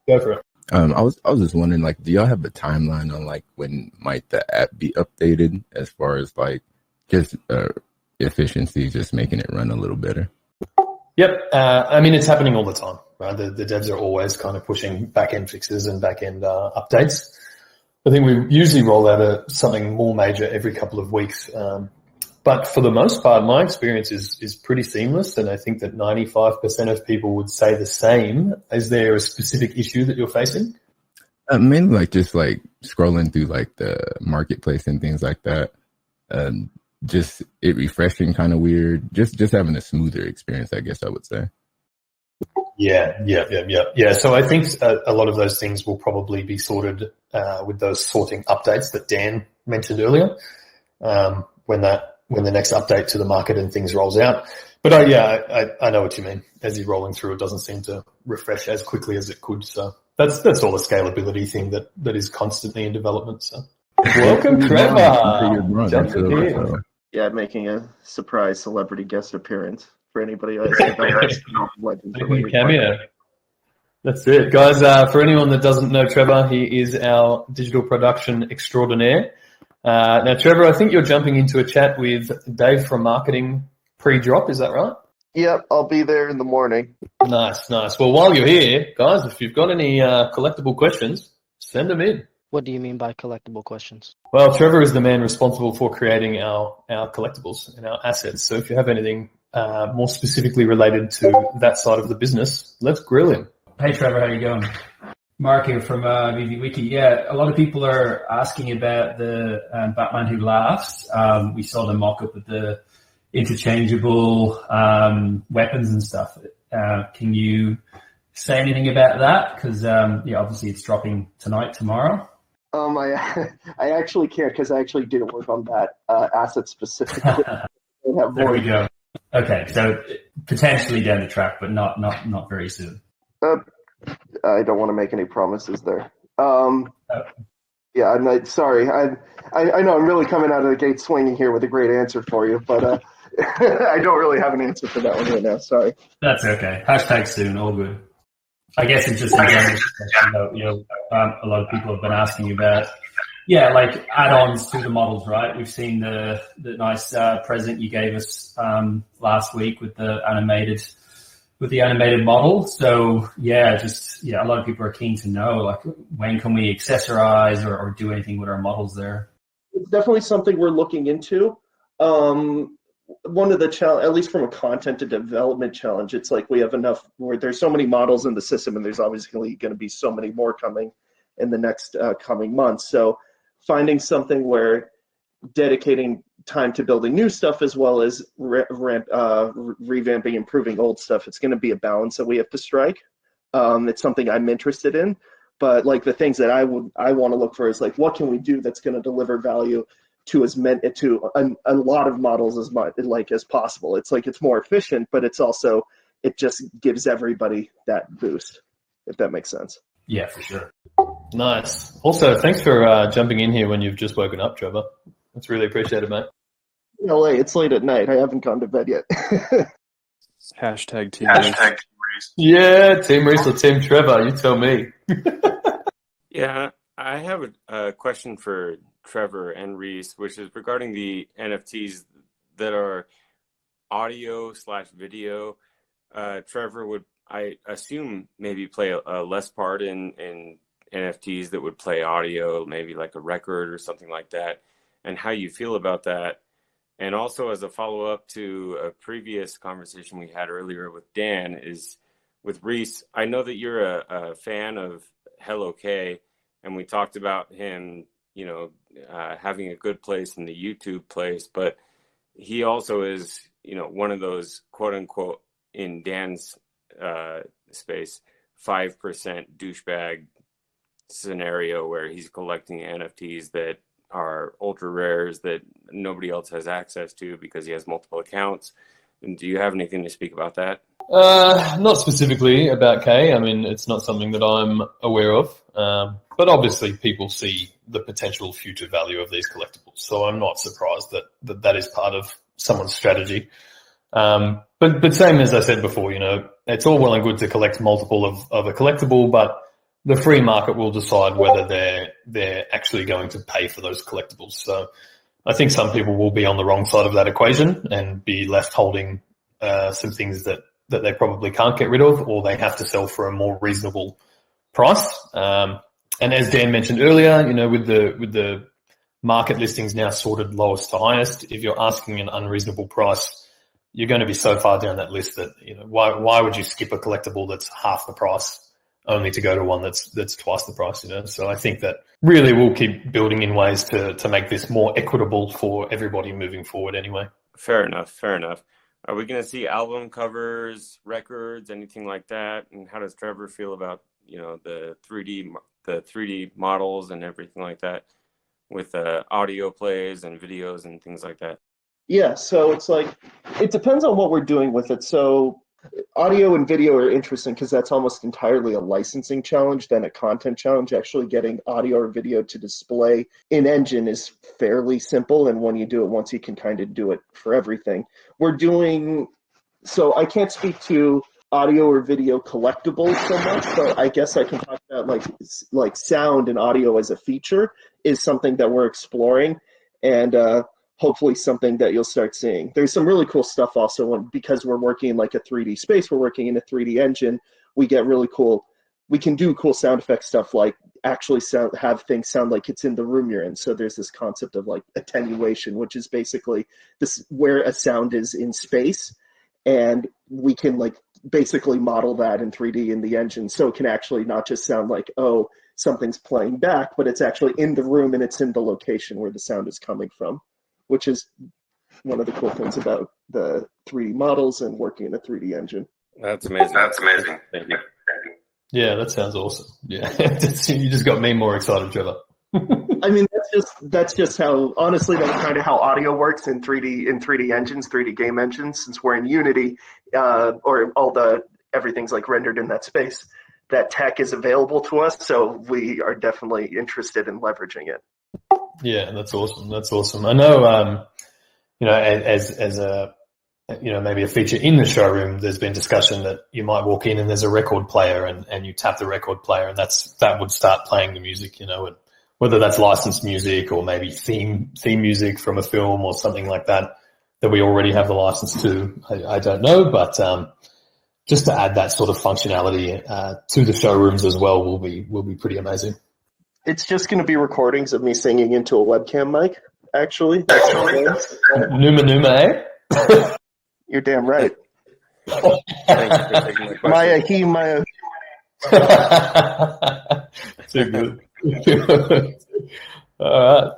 Go for it.
I was just wondering, do y'all have a timeline on when might the app be updated as far as just efficiency, just making it run a little better?
Yep. It's happening all the time, right? The devs are always kind of pushing back-end fixes and back-end updates. I think we usually roll out something more major every couple of weeks. But for the most part, my experience is pretty seamless, and I think that 95% of people would say the same. Is there a specific issue that you're facing?
Mainly just scrolling through the marketplace and things like that. Just it refreshing kind of weird. Just having a smoother experience, I guess I would say.
Yeah. So I think a lot of those things will probably be sorted with those sorting updates that Dan mentioned earlier, when the next update to the market and things rolls out. But I know what you mean. As you're rolling through, it doesn't seem to refresh as quickly as it could. So that's all a scalability thing that is constantly in development. So welcome, Trevor. Jumping in.
Yeah, making a surprise celebrity guest appearance for anybody who has Legends.
Cameo. That's it, guys. For anyone that doesn't know Trevor, he is our digital production extraordinaire. Now, Trevor, I think you're jumping into a chat with Dave from marketing pre-drop. Is that right?
Yep, I'll be there in the morning.
Nice. Well, while you're here, guys, if you've got any collectible questions, send them in.
What do you mean by collectible questions?
Well, Trevor is the man responsible for creating our collectibles and our assets. So if you have anything more specifically related to that side of the business, let's grill him.
Hey, Trevor, how you going? Mark here from VeVeVerse. Yeah, a lot of people are asking about the Batman Who Laughs. We saw the mock-up of the interchangeable weapons and stuff. Can you say anything about that? Because obviously it's dropping tomorrow.
I actually can't because I actually didn't work on that asset specifically.
There we go. Okay, so potentially down the track, but not very soon.
I don't want to make any promises there. Yeah, I'm not, sorry. I know I'm really coming out of the gate swinging here with a great answer for you, but I don't really have an answer for that one right now. Sorry.
That's okay. Hashtag soon. All good. I guess it's just in general, a lot of people have been asking about, like add-ons to the models, right? We've seen the nice present you gave us last week with the animated model. So a lot of people are keen to know, like, when can we accessorize or do anything with our models there?
It's definitely something we're looking into. One of the challenge, at least from a content to development challenge, it's like we have enough where there's so many models in the system, and there's obviously going to be so many more coming in the next coming months. So finding something where dedicating time to building new stuff as well as revamping, improving old stuff, it's going to be a balance that we have to strike. It's something I'm interested in, but like the things that I want to look for is like, what can we do that's going to deliver value to a lot of models as possible. It's like it's more efficient, but it's also, it just gives everybody that boost, if that makes sense.
Yeah, for sure.
Nice. Also, thanks for jumping in here when you've just woken up, Trevor. That's really appreciated, mate.
No way, it's late at night. I haven't gone to bed yet.
Hashtag Team Rhys.
Yeah, Team Rhys or Team Trevor, you tell me.
Yeah, I have a question for Trevor and Rhys, which is regarding the NFTs that are audio/video. Trevor would, I assume, maybe play a less part in NFTs that would play audio, maybe like a record or something like that, and how you feel about that. And also, as a follow-up to a previous conversation we had earlier with Dan, is with Rhys, I know that you're a fan of Hello K, and we talked about him, having a good place in the YouTube place, but he also is, one of those quote unquote, in Dan's space, 5% douchebag scenario where he's collecting NFTs that are ultra rares that nobody else has access to because he has multiple accounts. And do you have anything to speak about that?
Not specifically about K. I mean, it's not something that I'm aware of. But obviously people see the potential future value of these collectibles. So I'm not surprised that is part of someone's strategy. But same as I said before, it's all well and good to collect multiple of a collectible, but the free market will decide whether they're actually going to pay for those collectibles. So I think some people will be on the wrong side of that equation and be left holding some things that they probably can't get rid of, or they have to sell for a more reasonable price. And as Dan mentioned earlier, with the market listings now sorted lowest to highest, if you're asking an unreasonable price, you're going to be so far down that list that, why would you skip a collectible that's half the price only to go to one that's twice the price, So I think that really we'll keep building in ways to make this more equitable for everybody moving forward anyway.
Fair enough. Are we going to see album covers, records, anything like that? And how does Trevor feel about, the 3D models and everything like that with audio plays and videos and things like that?
Yeah, so it's like, it depends on what we're doing with it. So audio and video are interesting because that's almost entirely a licensing challenge than a content challenge. Actually getting audio or video to display in engine is fairly simple, and when you do it once, you can kind of do it for everything. So I can't speak to audio or video collectibles so much, but I guess I can talk about like sound and audio as a feature is something that we're exploring, and hopefully something that you'll start seeing. There's some really cool stuff also, because we're working in like a 3D space, we're working in a 3D engine, we can do cool sound effect stuff, like actually have things sound like it's in the room you're in. So there's this concept of like attenuation, which is basically this where a sound is in space, and we can like basically model that in 3D in the engine, so it can actually not just sound like, oh, something's playing back, but it's actually in the room and it's in the location where the sound is coming from, which is one of the cool things about the 3D models and working in a 3D engine.
That's amazing. Thank you.
Yeah, that sounds awesome. Yeah, you just got me more excited, Trevor.
I mean, that's just how, honestly, that's kind of how audio works in 3D engines, 3D game engines. Since we're in Unity, or everything's like rendered in that space, that tech is available to us. So we are definitely interested in leveraging it.
Yeah, that's awesome. I know, as a, maybe a feature in the showroom, there's been discussion that you might walk in and there's a record player and you tap the record player and that would start playing the music, and whether that's licensed music or maybe theme music from a film or something like that we already have the license to. I don't know, but just to add that sort of functionality to the showrooms as well will be pretty amazing.
It's just going to be recordings of me singing into a webcam mic, actually.
Numa, eh?
You're damn right.
Thank you for taking my question.
Maya.
Too good. All right.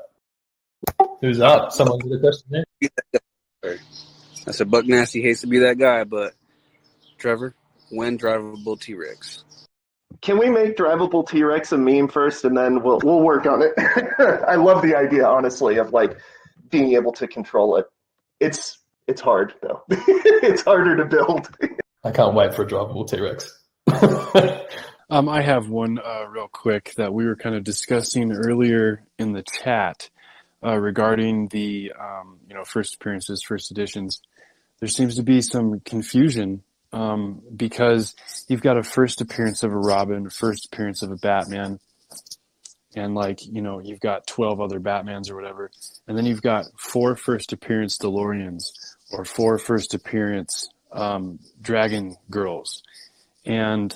Who's up? Someone got a question there?
I said Buck Nasty hates to be that guy, but Trevor, when drivable T-Rex?
Can we make drivable T-Rex a meme first, and then we'll work on it? I love the idea, honestly, of like being able to control it. It's hard though. It's harder to build.
I can't wait for a drivable T-Rex.
I have one real quick that we were kind of discussing earlier in the chat regarding the first appearances, first editions. There seems to be some confusion because you've got a first appearance of a Robin, a first appearance of a Batman, and you've got 12 other Batmans or whatever, and then you've got 4 first appearance DeLoreans or 4 first appearance Dragon Girls. And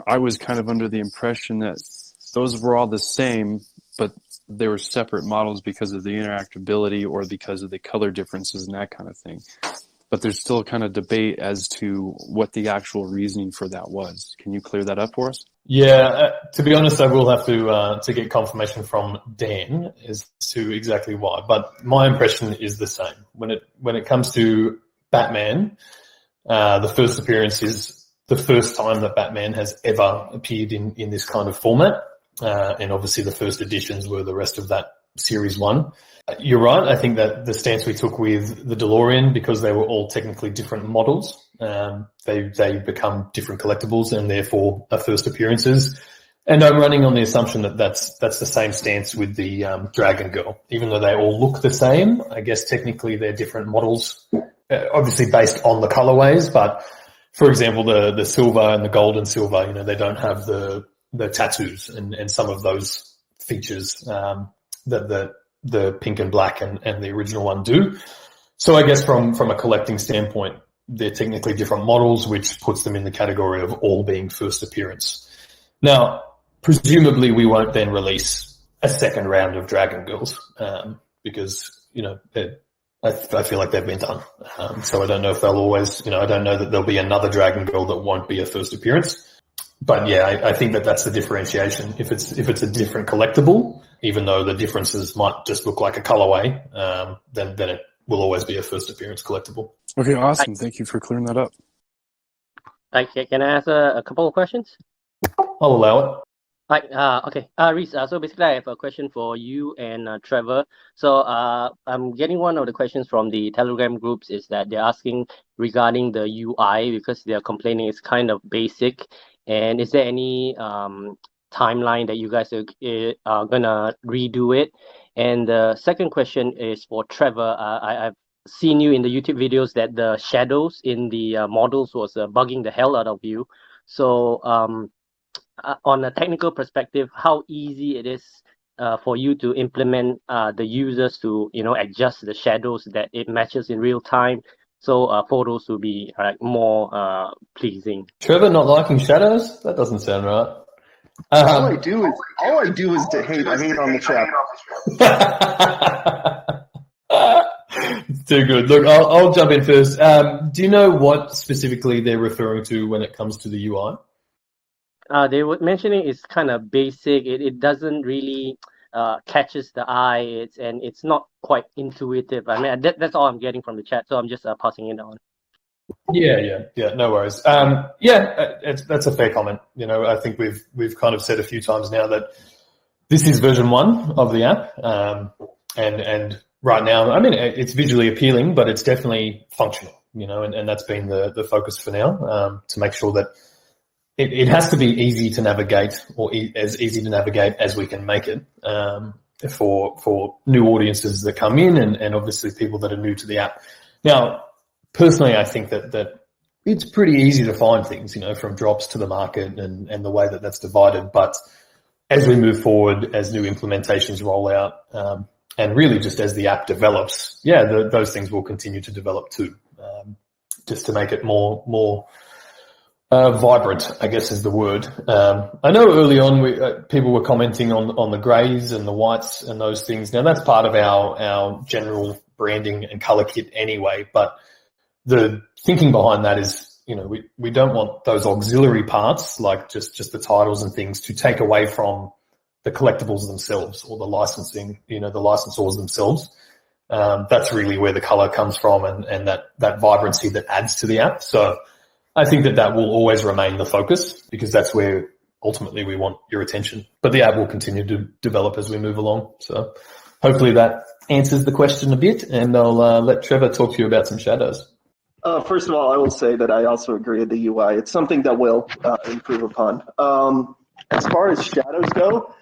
I was kind of under the impression that those were all the same, but they were separate models because of the interactability or because of the color differences and that kind of thing. But there's still kind of debate as to what the actual reasoning for that was. Can you clear that up for us?
Yeah, to be honest, I will have to get confirmation from Dan as to exactly why. But my impression is the same. When it comes to Batman, the first appearance is the first time that Batman has ever appeared in this kind of format. And obviously the first editions were the rest of that Series 1. You're right. I think that the stance we took with the DeLorean, because they were all technically different models, they become different collectibles and therefore are first appearances. And I'm running on the assumption that that's the same stance with the Dragon Girl. Even though they all look the same, I guess technically they're different models, obviously based on the colorways. But for example, the silver and the gold and silver, they don't have the tattoos and some of those features that the pink and black and the original one do. So I guess from a collecting standpoint, they're technically different models, which puts them in the category of all being first appearance. Now, presumably we won't then release a second round of Dragon Girls, because, I feel like they've been done. So I don't know if they'll always, I don't know that there'll be another Dragon Girl that won't be a first appearance. But yeah, I think that's the differentiation. If it's a different collectible, even though the differences might just look like a colorway, then it will always be a first appearance collectible.
Okay, awesome. Thank you for clearing that up.
Can I ask a couple of questions?
I'll allow it.
Okay. Rhys, so basically I have a question for you and Trevor. So I'm getting one of the questions from the Telegram groups is that they're asking regarding the UI because they're complaining it's kind of basic. And is there any timeline that you guys are gonna redo it? And the second question is for Trevor. I've seen you in the YouTube videos that the shadows in the models was bugging the hell out of you. So on a technical perspective, how easy it is for you to implement the users to adjust the shadows that it matches in real time, so photos will be more pleasing.
Trevor not liking shadows? That doesn't sound right.
All I do is to hate. I hate on the chat.
It's too good. Look, I'll jump in first. Do you know what specifically they're referring to when it comes to the UI?
They were mentioning it's kind of basic. It doesn't really catches the eye. It's not quite intuitive. I mean, that's all I'm getting from the chat. So I'm just passing it on.
Yeah. No worries. That's a fair comment. I think we've kind of said a few times now that this is version 1 of the app, and right now, I mean, it's visually appealing, but it's definitely functional. And that's been the focus for now, to make sure that it has to be easy to navigate, or as easy to navigate as we can make it, for new audiences that come in, and obviously people that are new to the app. Now, personally, I think that it's pretty easy to find things, from drops to the market and the way that that's divided. But as we move forward, as new implementations roll out, and really just as the app develops, those things will continue to develop too, just to make it more vibrant, I guess is the word. I know early on people were commenting on the greys and the whites and those things. Now that's part of our general branding and color kit anyway, but the thinking behind that is, we don't want those auxiliary parts, like just the titles and things, to take away from the collectibles themselves or the licensing, the licensors themselves. That's really where the color comes from, and that vibrancy that adds to the app. So I think that will always remain the focus, because that's where ultimately we want your attention. But the app will continue to develop as we move along. So hopefully that answers the question a bit, and I'll let Trevor talk to you about some shadows.
First of all, I will say that I also agree with the UI. It's something that we'll improve upon. As far as shadows go,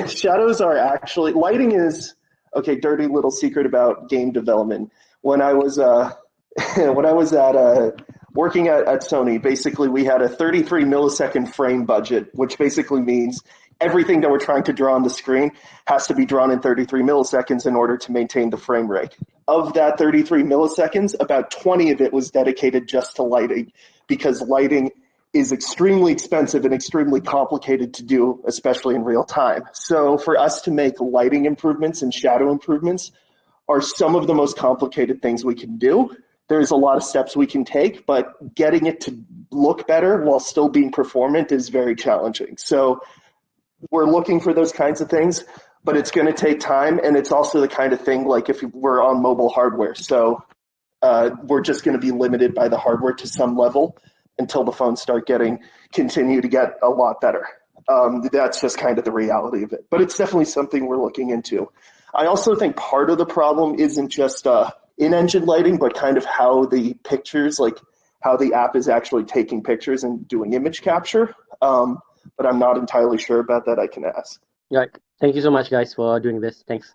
shadows are actually, lighting is, okay, dirty little secret about game development. When I was working at Sony, basically we had a 33 millisecond frame budget, which basically means everything that we're trying to draw on the screen has to be drawn in 33 milliseconds in order to maintain the frame rate. Of that 33 milliseconds, about 20 of it was dedicated just to lighting, because lighting is extremely expensive and extremely complicated to do, especially in real time. So for us to make lighting improvements and shadow improvements are some of the most complicated things we can do. There's a lot of steps we can take, but getting it to look better while still being performant is very challenging. So we're looking for those kinds of things, but it's going to take time, and it's also the kind of thing like if we're on mobile hardware. So we're just going to be limited by the hardware to some level until the phones continue to get a lot better. That's just kind of the reality of it. But it's definitely something we're looking into. I also think part of the problem isn't just in-engine lighting, but kind of how the pictures, like how the app is actually taking pictures and doing image capture. But I'm not entirely sure about that. I can ask.
Right. Thank you so much, guys, for doing this. Thanks.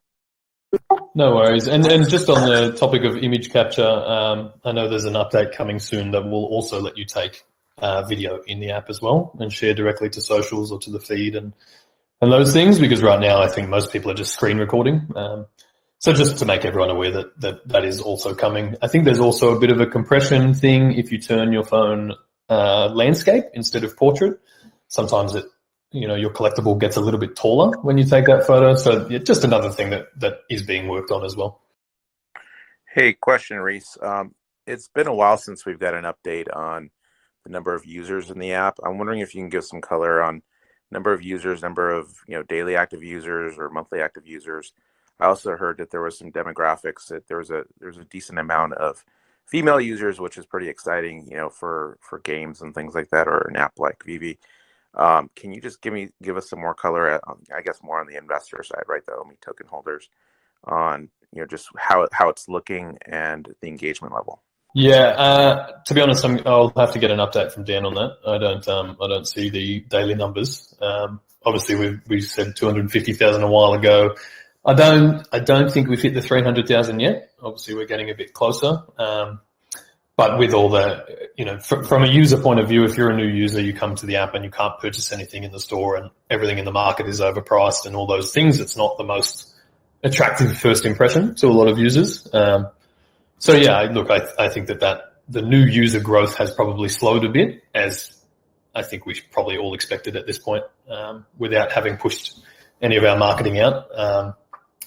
No worries. And just on the topic of image capture, I know there's an update coming soon that will also let you take video in the app as well and share directly to socials or to the feed and those things, because right now I think most people are just screen recording. So just to make everyone aware that is also coming. I think there's also a bit of a compression thing if you turn your phone landscape instead of portrait. Sometimes your collectible gets a little bit taller when you take that photo. So just another thing that is being worked on as well.
Hey, question, Rhys. It's been a while since we've got an update on the number of users in the app. I'm wondering if you can give some color on number of users, number of daily active users or monthly active users. I also heard that there was some demographics, that there's a decent amount of female users, which is pretty exciting, for games and things like that, or an app like VeVe. Can you just give us some more color, I guess more on the investor side, right? The OMI token holders, on just how it's looking and the engagement level.
Yeah, to be honest, I'll have to get an update from Dan on that. I don't see the daily numbers. Obviously, we said 250,000 a while ago. I don't think we've hit the 300,000 yet. Obviously, we're getting a bit closer. But with all the, from a user point of view, if you're a new user, you come to the app and you can't purchase anything in the store and everything in the market is overpriced and all those things. It's not the most attractive first impression to a lot of users. So yeah, look, I think that the new user growth has probably slowed a bit, as I think we probably all expected at this point, without having pushed any of our marketing out.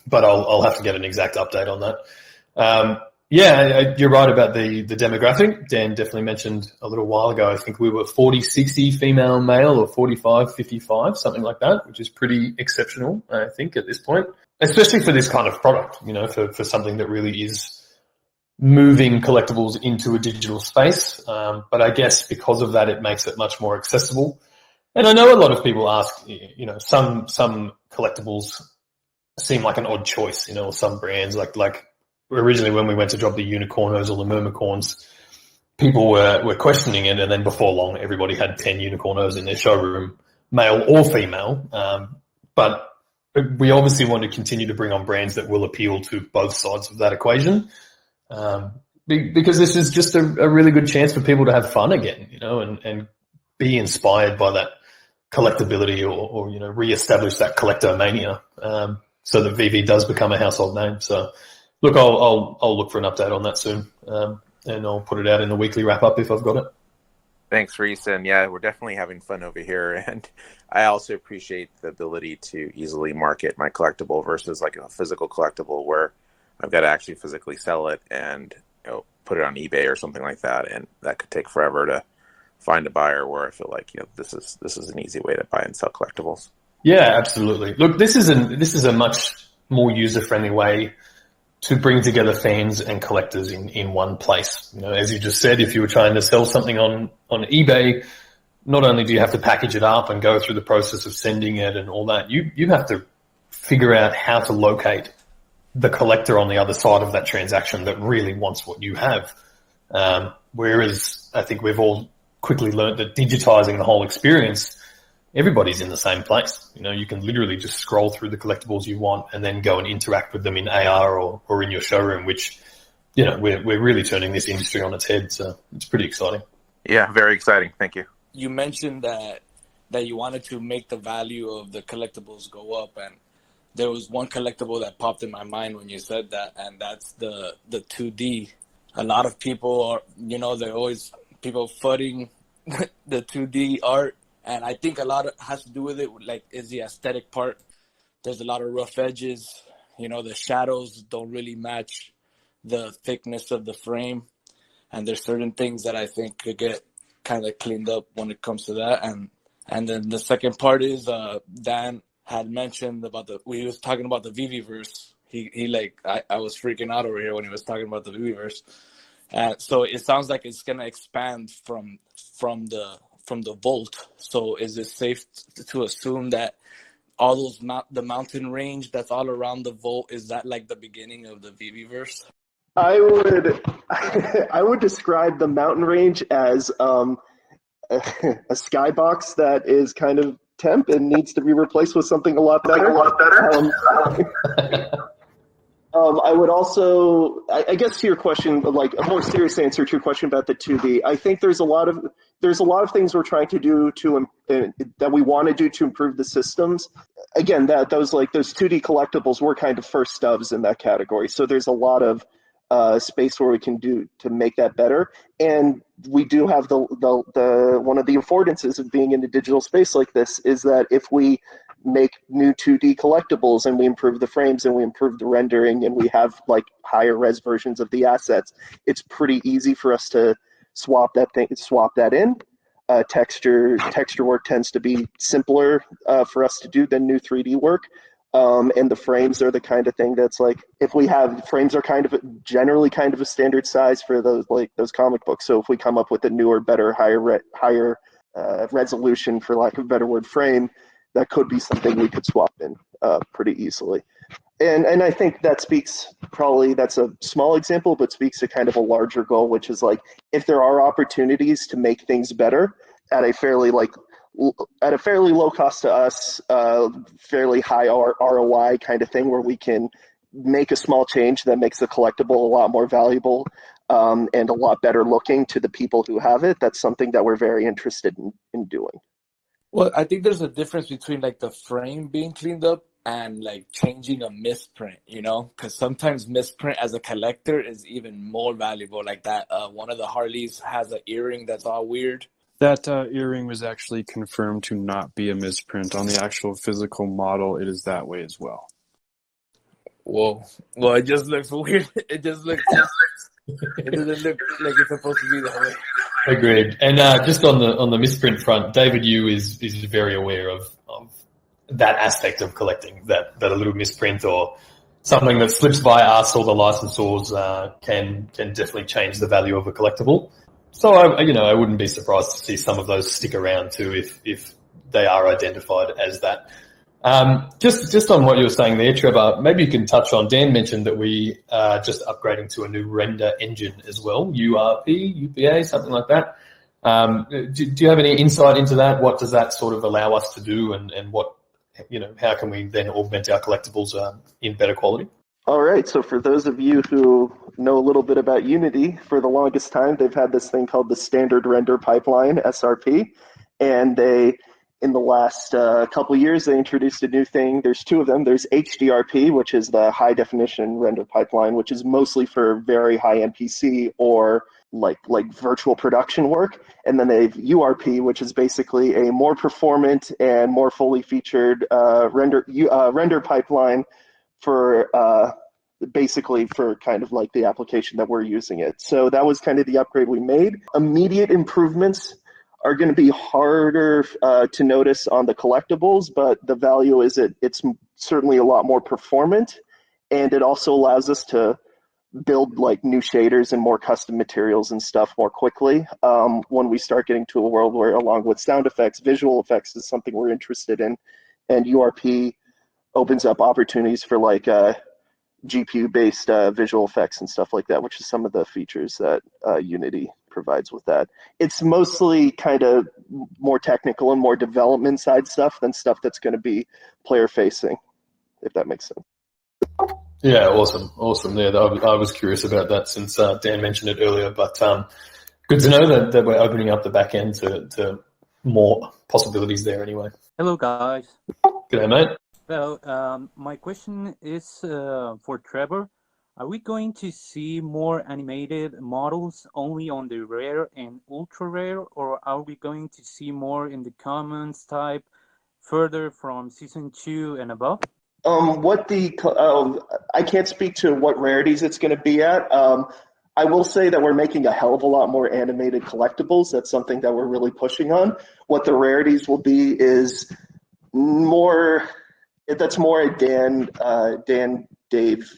But I'll have to get an exact update on that. Yeah, you're right about the demographic. Dan definitely mentioned a little while ago, I think we were 40-60 female male or 45-55, something like that, which is pretty exceptional, I think, at this point, especially for this kind of product, for something that really is moving collectibles into a digital space. But I guess because of that, it makes it much more accessible. And I know a lot of people ask, some collectibles seem like an odd choice, some brands like originally when we went to drop the unicornos or the mermicorns, people were questioning it, and then before long, everybody had 10 unicornos in their showroom, male or female. But we obviously want to continue to bring on brands that will appeal to both sides of that equation, because this is just a really good chance for people to have fun again, and be inspired by that collectability or reestablish that collector mania, so that VeVe does become a household name. So, look, I'll look for an update on that soon, and I'll put it out in the weekly wrap up if I've got it.
Thanks, Rhys. And yeah, we're definitely having fun over here. And I also appreciate the ability to easily market my collectible versus like a physical collectible where I've got to actually physically sell it and put it on eBay or something like that, and that could take forever to find a buyer. Where I feel like this is an easy way to buy and sell collectibles.
Yeah, absolutely. Look, this is a much more user friendly way to bring together fans and collectors in one place. As you just said, if you were trying to sell something on eBay, not only do you have to package it up and go through the process of sending it and all that, you have to figure out how to locate the collector on the other side of that transaction that really wants what you have. Whereas I think we've all quickly learned that digitizing the whole experience, everybody's in the same place. You can literally just scroll through the collectibles you want and then go and interact with them in AR or in your showroom, which, we're really turning this industry on its head. So it's pretty exciting.
Yeah, very exciting. Thank you.
You mentioned that you wanted to make the value of the collectibles go up, and there was one collectible that popped in my mind when you said that, and that's the 2D. A lot of people are, they're always people footing the 2D art. And I think a lot of has to do with it, is the aesthetic part. There's a lot of rough edges. The shadows don't really match the thickness of the frame. And there's certain things that I think could get kind of cleaned up when it comes to that. And then the second part is Dan had mentioned he was talking about the VeVeVerse. I was freaking out over here when he was talking about the VeVeVerse. So it sounds like it's going to expand from the vault. So is it safe to assume that all those the mountain range that's all around the vault, is that like the beginning of the VeVeVerse?
I would describe the mountain range as a skybox that is kind of temp and needs to be replaced with something a lot better. I would also, I guess, to your question, like a more serious answer to your question about the 2D. I think there's a lot of things we're trying to do that we want to do to improve the systems. Again, those 2D collectibles were kind of first stubs in that category. So there's a lot of space where we can do to make that better. And we do have the one of the affordances of being in a digital space like this is that if we make new 2D collectibles and we improve the frames and we improve the rendering and we have like higher res versions of the assets, it's pretty easy for us to swap that in. Texture work tends to be simpler for us to do than new 3D work. And the frames are the kind of thing that's like, if we have frames are generally kind of a standard size for those comic books. So if we come up with a newer, better, higher resolution, for lack of a better word, frame, that could be something we could swap in pretty easily. And I think that that's a small example, but speaks to kind of a larger goal, which is like, if there are opportunities to make things better at a fairly low cost to us, fairly high ROI kind of thing, where we can make a small change that makes the collectible a lot more valuable and a lot better looking to the people who have it, that's something that we're very interested in doing.
Well, I think there's a difference between like the frame being cleaned up and like changing a misprint, because sometimes misprint as a collector is even more valuable. Like that, one of the Harleys has an earring that's all weird.
That earring was actually confirmed to not be a misprint. On the actual physical model, it is that way as well.
Whoa. Well, it just looks weird. It just looks. It doesn't look like it's supposed to be that way.
Agreed. And just on the misprint front, David Yu is very aware of that aspect of collecting, that a little misprint or something that slips by us or the licensors can definitely change the value of a collectible. So I wouldn't be surprised to see some of those stick around too if they are identified as that. Just on what you were saying there, Trevor, maybe you can touch on, Dan mentioned that we are just upgrading to a new render engine as well, URP, UPA, something like that. Do you have any insight into that? What does that sort of allow us to do, and what, how can we then augment our collectibles in better quality?
All right, so for those of you who know a little bit about Unity, for the longest time they've had this thing called the Standard Render Pipeline, SRP, and in the last couple years, they introduced a new thing. There's two of them. There's HDRP, which is the high definition render pipeline, which is mostly for very high NPC or like virtual production work. And then they have URP, which is basically a more performant and more fully featured render pipeline for basically for kind of like the application that we're using it. So that was kind of the upgrade we made. Immediate improvements are going to be harder to notice on the collectibles, but the value is it's certainly a lot more performant, and it also allows us to build like new shaders and more custom materials and stuff more quickly when we start getting to a world where, along with sound effects, visual effects is something we're interested in, and URP opens up opportunities for like GPU-based visual effects and stuff like that, which is some of the features that Unity provides with that. It's mostly kind of more technical and more development side stuff than stuff that's going to be player-facing, if that makes sense.
Yeah, awesome. Yeah, I was curious about that since Dan mentioned it earlier, but good to know that we're opening up the back end to more possibilities there anyway.
Hello, guys.
G'day, mate.
Well, my question is for Trevor. Are we going to see more animated models only on the rare and ultra rare, or are we going to see more in the commons type further from season 2 and above?
I can't speak to what rarities it's going to be at. I will say that we're making a hell of a lot more animated collectibles. That's something that we're really pushing on. What the rarities will be is more. That's more a Dan, Dave.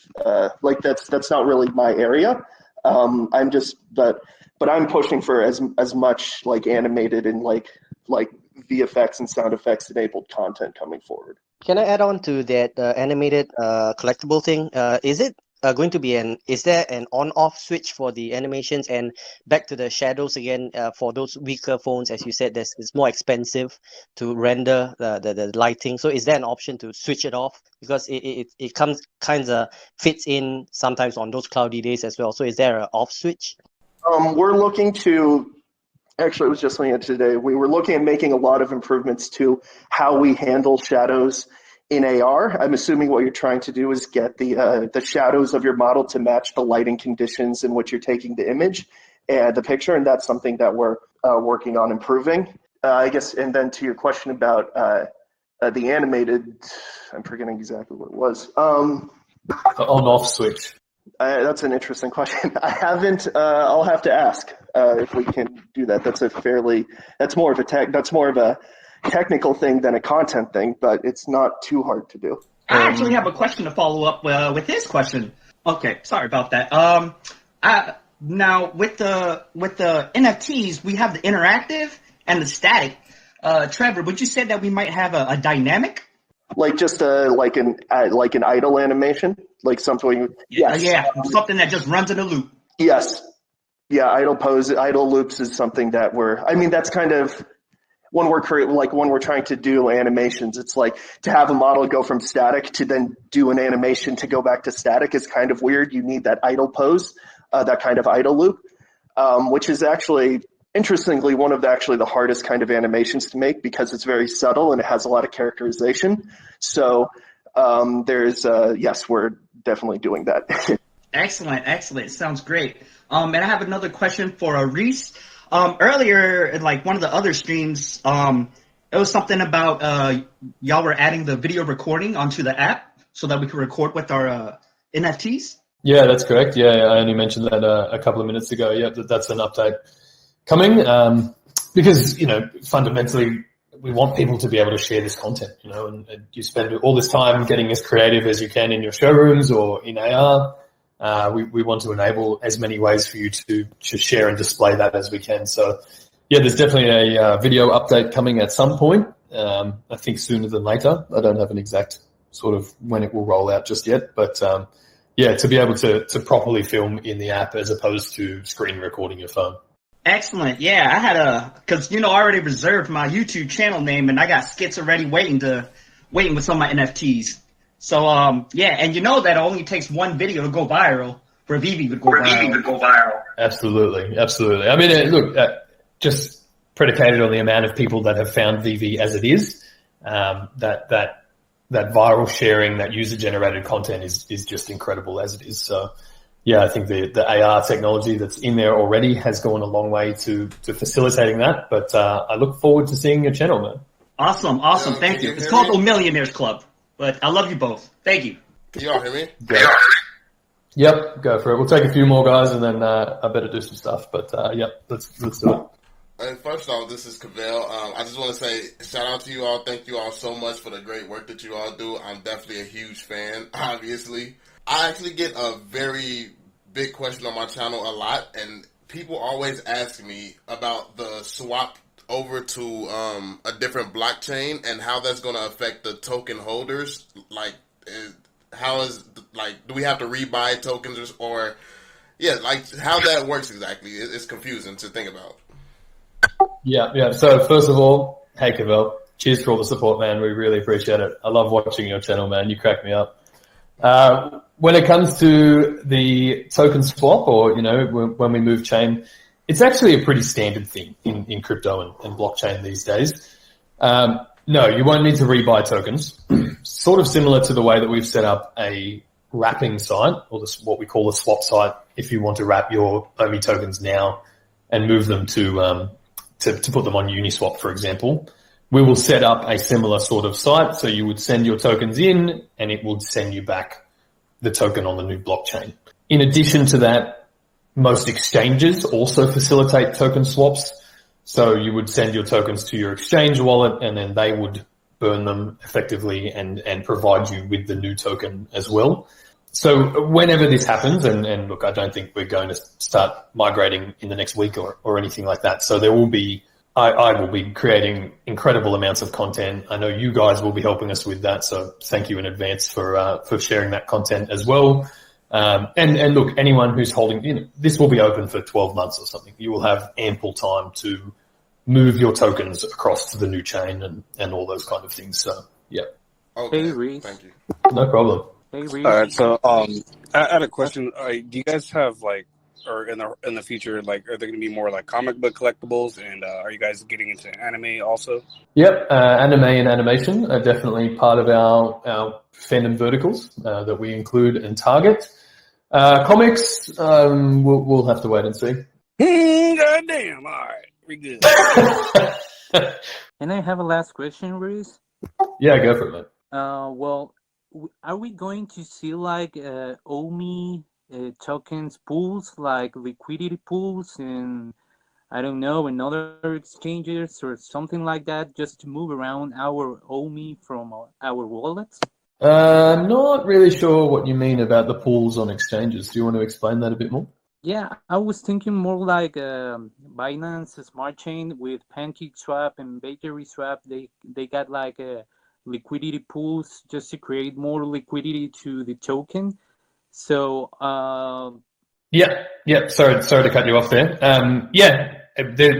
Like that's not really my area. But I'm pushing for as much like animated and like VFX and sound effects enabled content coming forward.
Can I add on to that animated collectible thing? Is it going to be is there an on-off switch for the animations? And back to the shadows again, for those weaker phones, as you said, it's more expensive to render the lighting. So is there an option to switch it off? Because it comes kind of fits in sometimes on those cloudy days as well. So is there an off switch?
We're looking to. Actually, I was just looking at it today. We were looking at making a lot of improvements to how we handle shadows in AR. I'm assuming what you're trying to do is get the shadows of your model to match the lighting conditions in which you're taking the image and the picture, and that's something that we're working on improving. I guess, and then to your question about the animated, I'm forgetting exactly what it was.
The on-off switch.
That's an interesting question. I haven't. I'll have to ask if we can do that. That's more of a technical thing than a content thing, but it's not too hard to do.
I actually have a question to follow up with his question. Okay, sorry about that. Now with the NFTs, we have the interactive and the static. Trevor, would you say that we might have a dynamic?
Like just like an idle animation, like something. Yes.
Yeah, something that just runs in a loop.
Yes. Yeah, idle loops is something that that's kind of when we're trying to do animations, it's like to have a model go from static to then do an animation to go back to static is kind of weird. You need that idle pose, that kind of idle loop, which is actually, interestingly, one of the hardest kind of animations to make because it's very subtle and it has a lot of characterization. So yes, we're definitely doing that.
Excellent. Sounds great. And I have another question for Rhys. Earlier, in like one of the other streams, it was something about y'all were adding the video recording onto the app so that we could record with our NFTs.
Yeah, that's correct. Yeah, I only mentioned that a couple of minutes ago. Yeah, that's an update coming because, fundamentally we want people to be able to share this content, and you spend all this time getting as creative as you can in your showrooms or in AR. We want to enable as many ways for you to share and display that as we can. So, yeah, there's definitely a video update coming at some point. I think sooner than later. I don't have an exact sort of when it will roll out just yet, but yeah, to be able to properly film in the app as opposed to screen recording your phone.
Excellent. Yeah, I had because I already reserved my YouTube channel name and I got skits already waiting with some of my NFTs. So yeah, and that only takes one video to go viral for VeVe to go viral.
Absolutely. I mean, look, just predicated on the amount of people that have found VeVe as it is, that viral sharing, that user generated content is just incredible as it is. So yeah, I think the AR technology that's in there already has gone a long way to facilitating that. But I look forward to seeing your channel, man.
Awesome. Thank you. It's called the Millionaires Club. But I love you both. Thank you.
Can y'all hear me?
Yep, go for it. We'll take a few more guys and then I better do some stuff. But yep, let's do it.
And first off, this is Cavell. I just want to say shout out to you all. Thank you all so much for the great work that you all do. I'm definitely a huge fan, obviously. I actually get a very big question on my channel a lot, and people always ask me about the swap over to a different blockchain and how that's going to affect the token holders. Like, do we have to rebuy tokens or how that works exactly? It's confusing to think about.
Yeah. So first of all, hey Cavell, cheers for all the support, man. We really appreciate it. I love watching your channel, man. You crack me up. When it comes to the token swap or, when we move chain, it's actually a pretty standard thing in crypto and blockchain these days. No, you won't need to rebuy tokens. Sort of similar to the way that we've set up a wrapping site, or what we call a swap site, if you want to wrap your OMI tokens now and move them to put them on Uniswap, for example. We will set up a similar sort of site, so you would send your tokens in and it would send you back the token on the new blockchain. In addition to that, most exchanges also facilitate token swaps. So you would send your tokens to your exchange wallet and then they would burn them effectively and provide you with the new token as well. So whenever this happens, and look, I don't think we're going to start migrating in the next week or anything like that. So there will be, I will be creating incredible amounts of content. I know you guys will be helping us with that. So thank you in advance for sharing that content as well. And look, anyone who's holding, this will be open for 12 months or something. You will have ample time to move your tokens across to the new chain and all those kind of things. So, yeah.
Okay.
Hey, Rhys.
Thank you.
No problem.
Hey, Rhys.
All right, so I had a question. Do you guys have or in the future, are there going to be more comic book collectibles? And are you guys getting into anime also?
Yep, anime and animation are definitely part of our fandom verticals that we include and target. Comics, we'll have to wait and see.
Goddamn! All right, we good.
And I have a last question, Rhys.
Yeah, go for it, mate.
Well, are we going to see OMI tokens pools, like liquidity pools, and I don't know, in other exchanges or something like that, just to move around our OMI from our wallets?
Not really sure what you mean about the pools on exchanges. Do you want to explain that a bit more?
Yeah, I was thinking more like Binance Smart Chain with PancakeSwap and Bakery Swap. They got like liquidity pools just to create more liquidity to the token. So
Yeah. Sorry to cut you off there.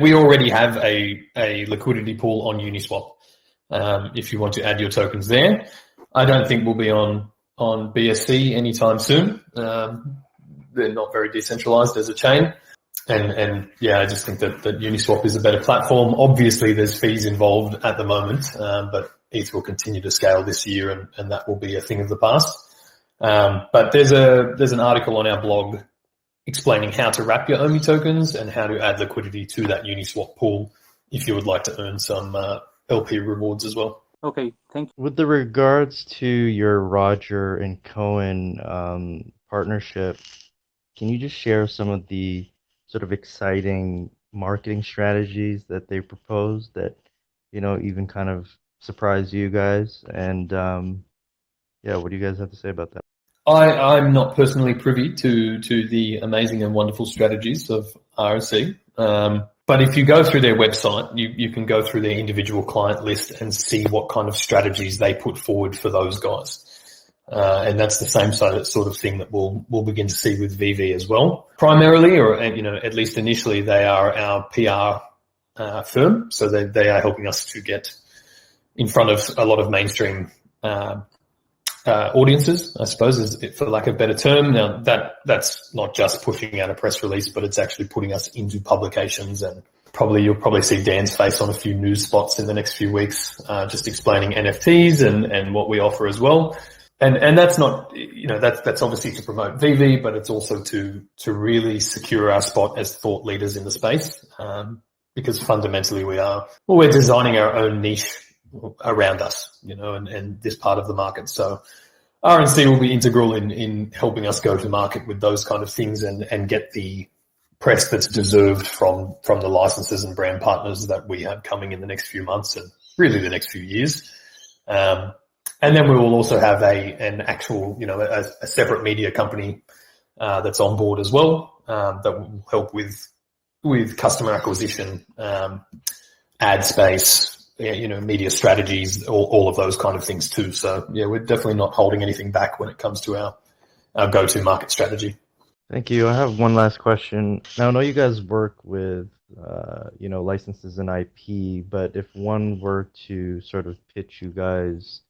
We already have a liquidity pool on Uniswap. If you want to add your tokens there, I don't think we'll be on BSC anytime soon. They're not very decentralized as a chain. And yeah, I just think that Uniswap is a better platform. Obviously, there's fees involved at the moment, but ETH will continue to scale this year, and that will be a thing of the past. But there's an article on our blog explaining how to wrap your OMI tokens and how to add liquidity to that Uniswap pool if you would like to earn some LP rewards as well.
Okay, thank you.
With the regards to your Roger and Cohen partnership, can you just share some of the sort of exciting marketing strategies that they proposed that, even kind of surprised you guys? And what do you guys have to say about that?
I'm not personally privy to the amazing and wonderful strategies of RSC. But if you go through their website, you can go through their individual client list and see what kind of strategies they put forward for those guys. And that's the same sort of thing that we'll begin to see with VV as well. Primarily, or at least initially, they are our PR firm, so they are helping us to get in front of a lot of mainstream audiences, I suppose, is for lack of a better term. Now that's not just pushing out a press release, but it's actually putting us into publications, and you'll probably see Dan's face on a few news spots in the next few weeks, just explaining NFTs and what we offer as well. And that's not, that's obviously to promote VV, but it's also to really secure our spot as thought leaders in the space, because fundamentally we're designing our own niche around us, and this part of the market. So RNC will be integral in helping us go to market with those kind of things and get the press that's deserved from the licenses and brand partners that we have coming in the next few months and really the next few years. And then we will also have an actual, a separate media company that's on board as well, that will help with customer acquisition, ad space, media strategies, all of those kind of things too. So yeah, we're definitely not holding anything back when it comes to our go-to market strategy.
Thank you. I have one last question. Now, I know you guys work with, licenses and IP, but if one were to sort of pitch you guys,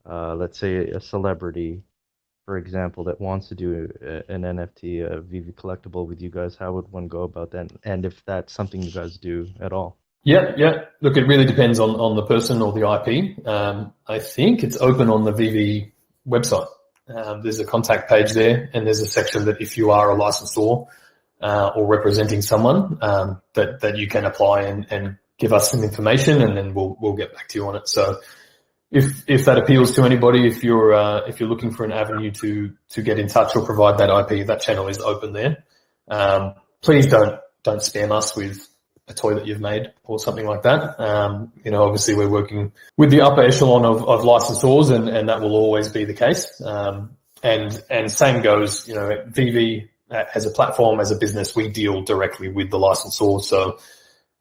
let's say a celebrity, for example, that wants to do an NFT, a VV collectible with you guys, how would one go about that? And if that's something you guys do at all?
Yeah. Look, it really depends on the person or the IP. I think it's open on the VV website. There's a contact page there, and there's a section that if you are a licensor or representing someone, that you can apply and give us some information, and then we'll get back to you on it. So if that appeals to anybody, if you're looking for an avenue to get in touch or provide that IP, that channel is open there. Please don't spam us with a toy that you've made or something like that. Obviously we're working with the upper echelon of licensors, and that will always be the case. And same goes, VV as a platform, as a business, we deal directly with the licensor. So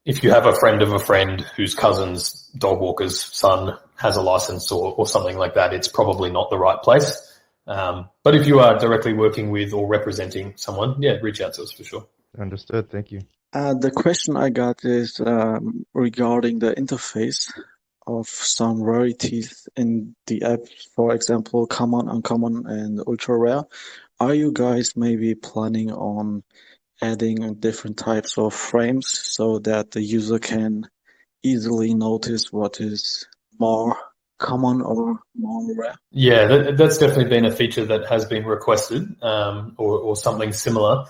if you have a friend of a friend whose cousin's dog walker's son has a license or something like that, it's probably not the right place. But if you are directly working with or representing someone, reach out to us for sure.
Understood. Thank you.
The question I got is regarding the interface of some rarities in the app, for example, common, uncommon, and ultra rare. Are you guys maybe planning on adding different types of frames so that the user can easily notice what is more common or more rare?
Yeah, that's definitely been a feature that has been requested, or something similar.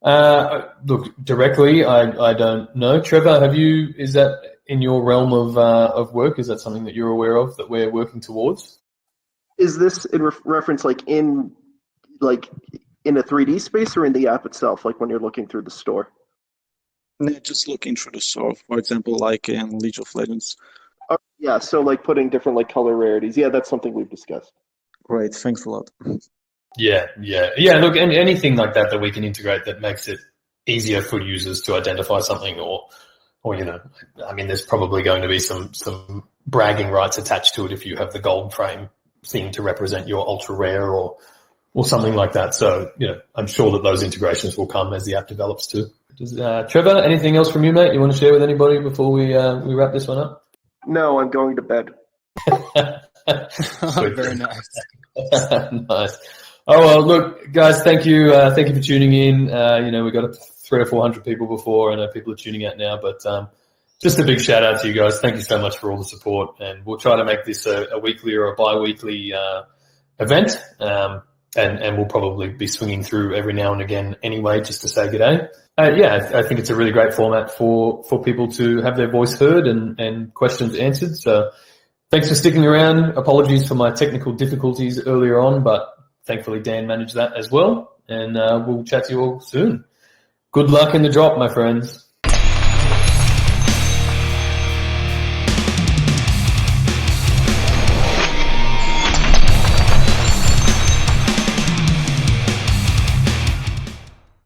Look, directly, I don't know. Trevor, is that in your realm of work? Is that something that you're aware of that we're working towards?
Is this in reference in a 3D space or in the app itself, like when you're looking through the store?
No, just looking through the store, for example, like in League of Legends.
Yeah, so putting different color rarities. Yeah, that's something we've discussed.
Great, thanks a lot.
Yeah. Look, and anything like that we can integrate that makes it easier for users to identify something, or I mean, there's probably going to be some bragging rights attached to it if you have the gold frame thing to represent your ultra rare or something like that. So I'm sure that those integrations will come as the app develops too. Trevor, anything else from you, mate? You want to share with anybody before we wrap this one up?
No, I'm going to bed.
Very nice.
Nice. Oh well, look, guys, thank you for tuning in. We got 300 or 400 people before, and people are tuning out now. But just a big shout out to you guys. Thank you so much for all the support, and we'll try to make this a weekly or a bi-weekly event. And we'll probably be swinging through every now and again anyway, just to say good day. I think it's a really great format for people to have their voice heard and questions answered. So thanks for sticking around. Apologies for my technical difficulties earlier on, but thankfully Dan managed that as well. And we'll chat to you all soon. Good luck in the drop, my friends.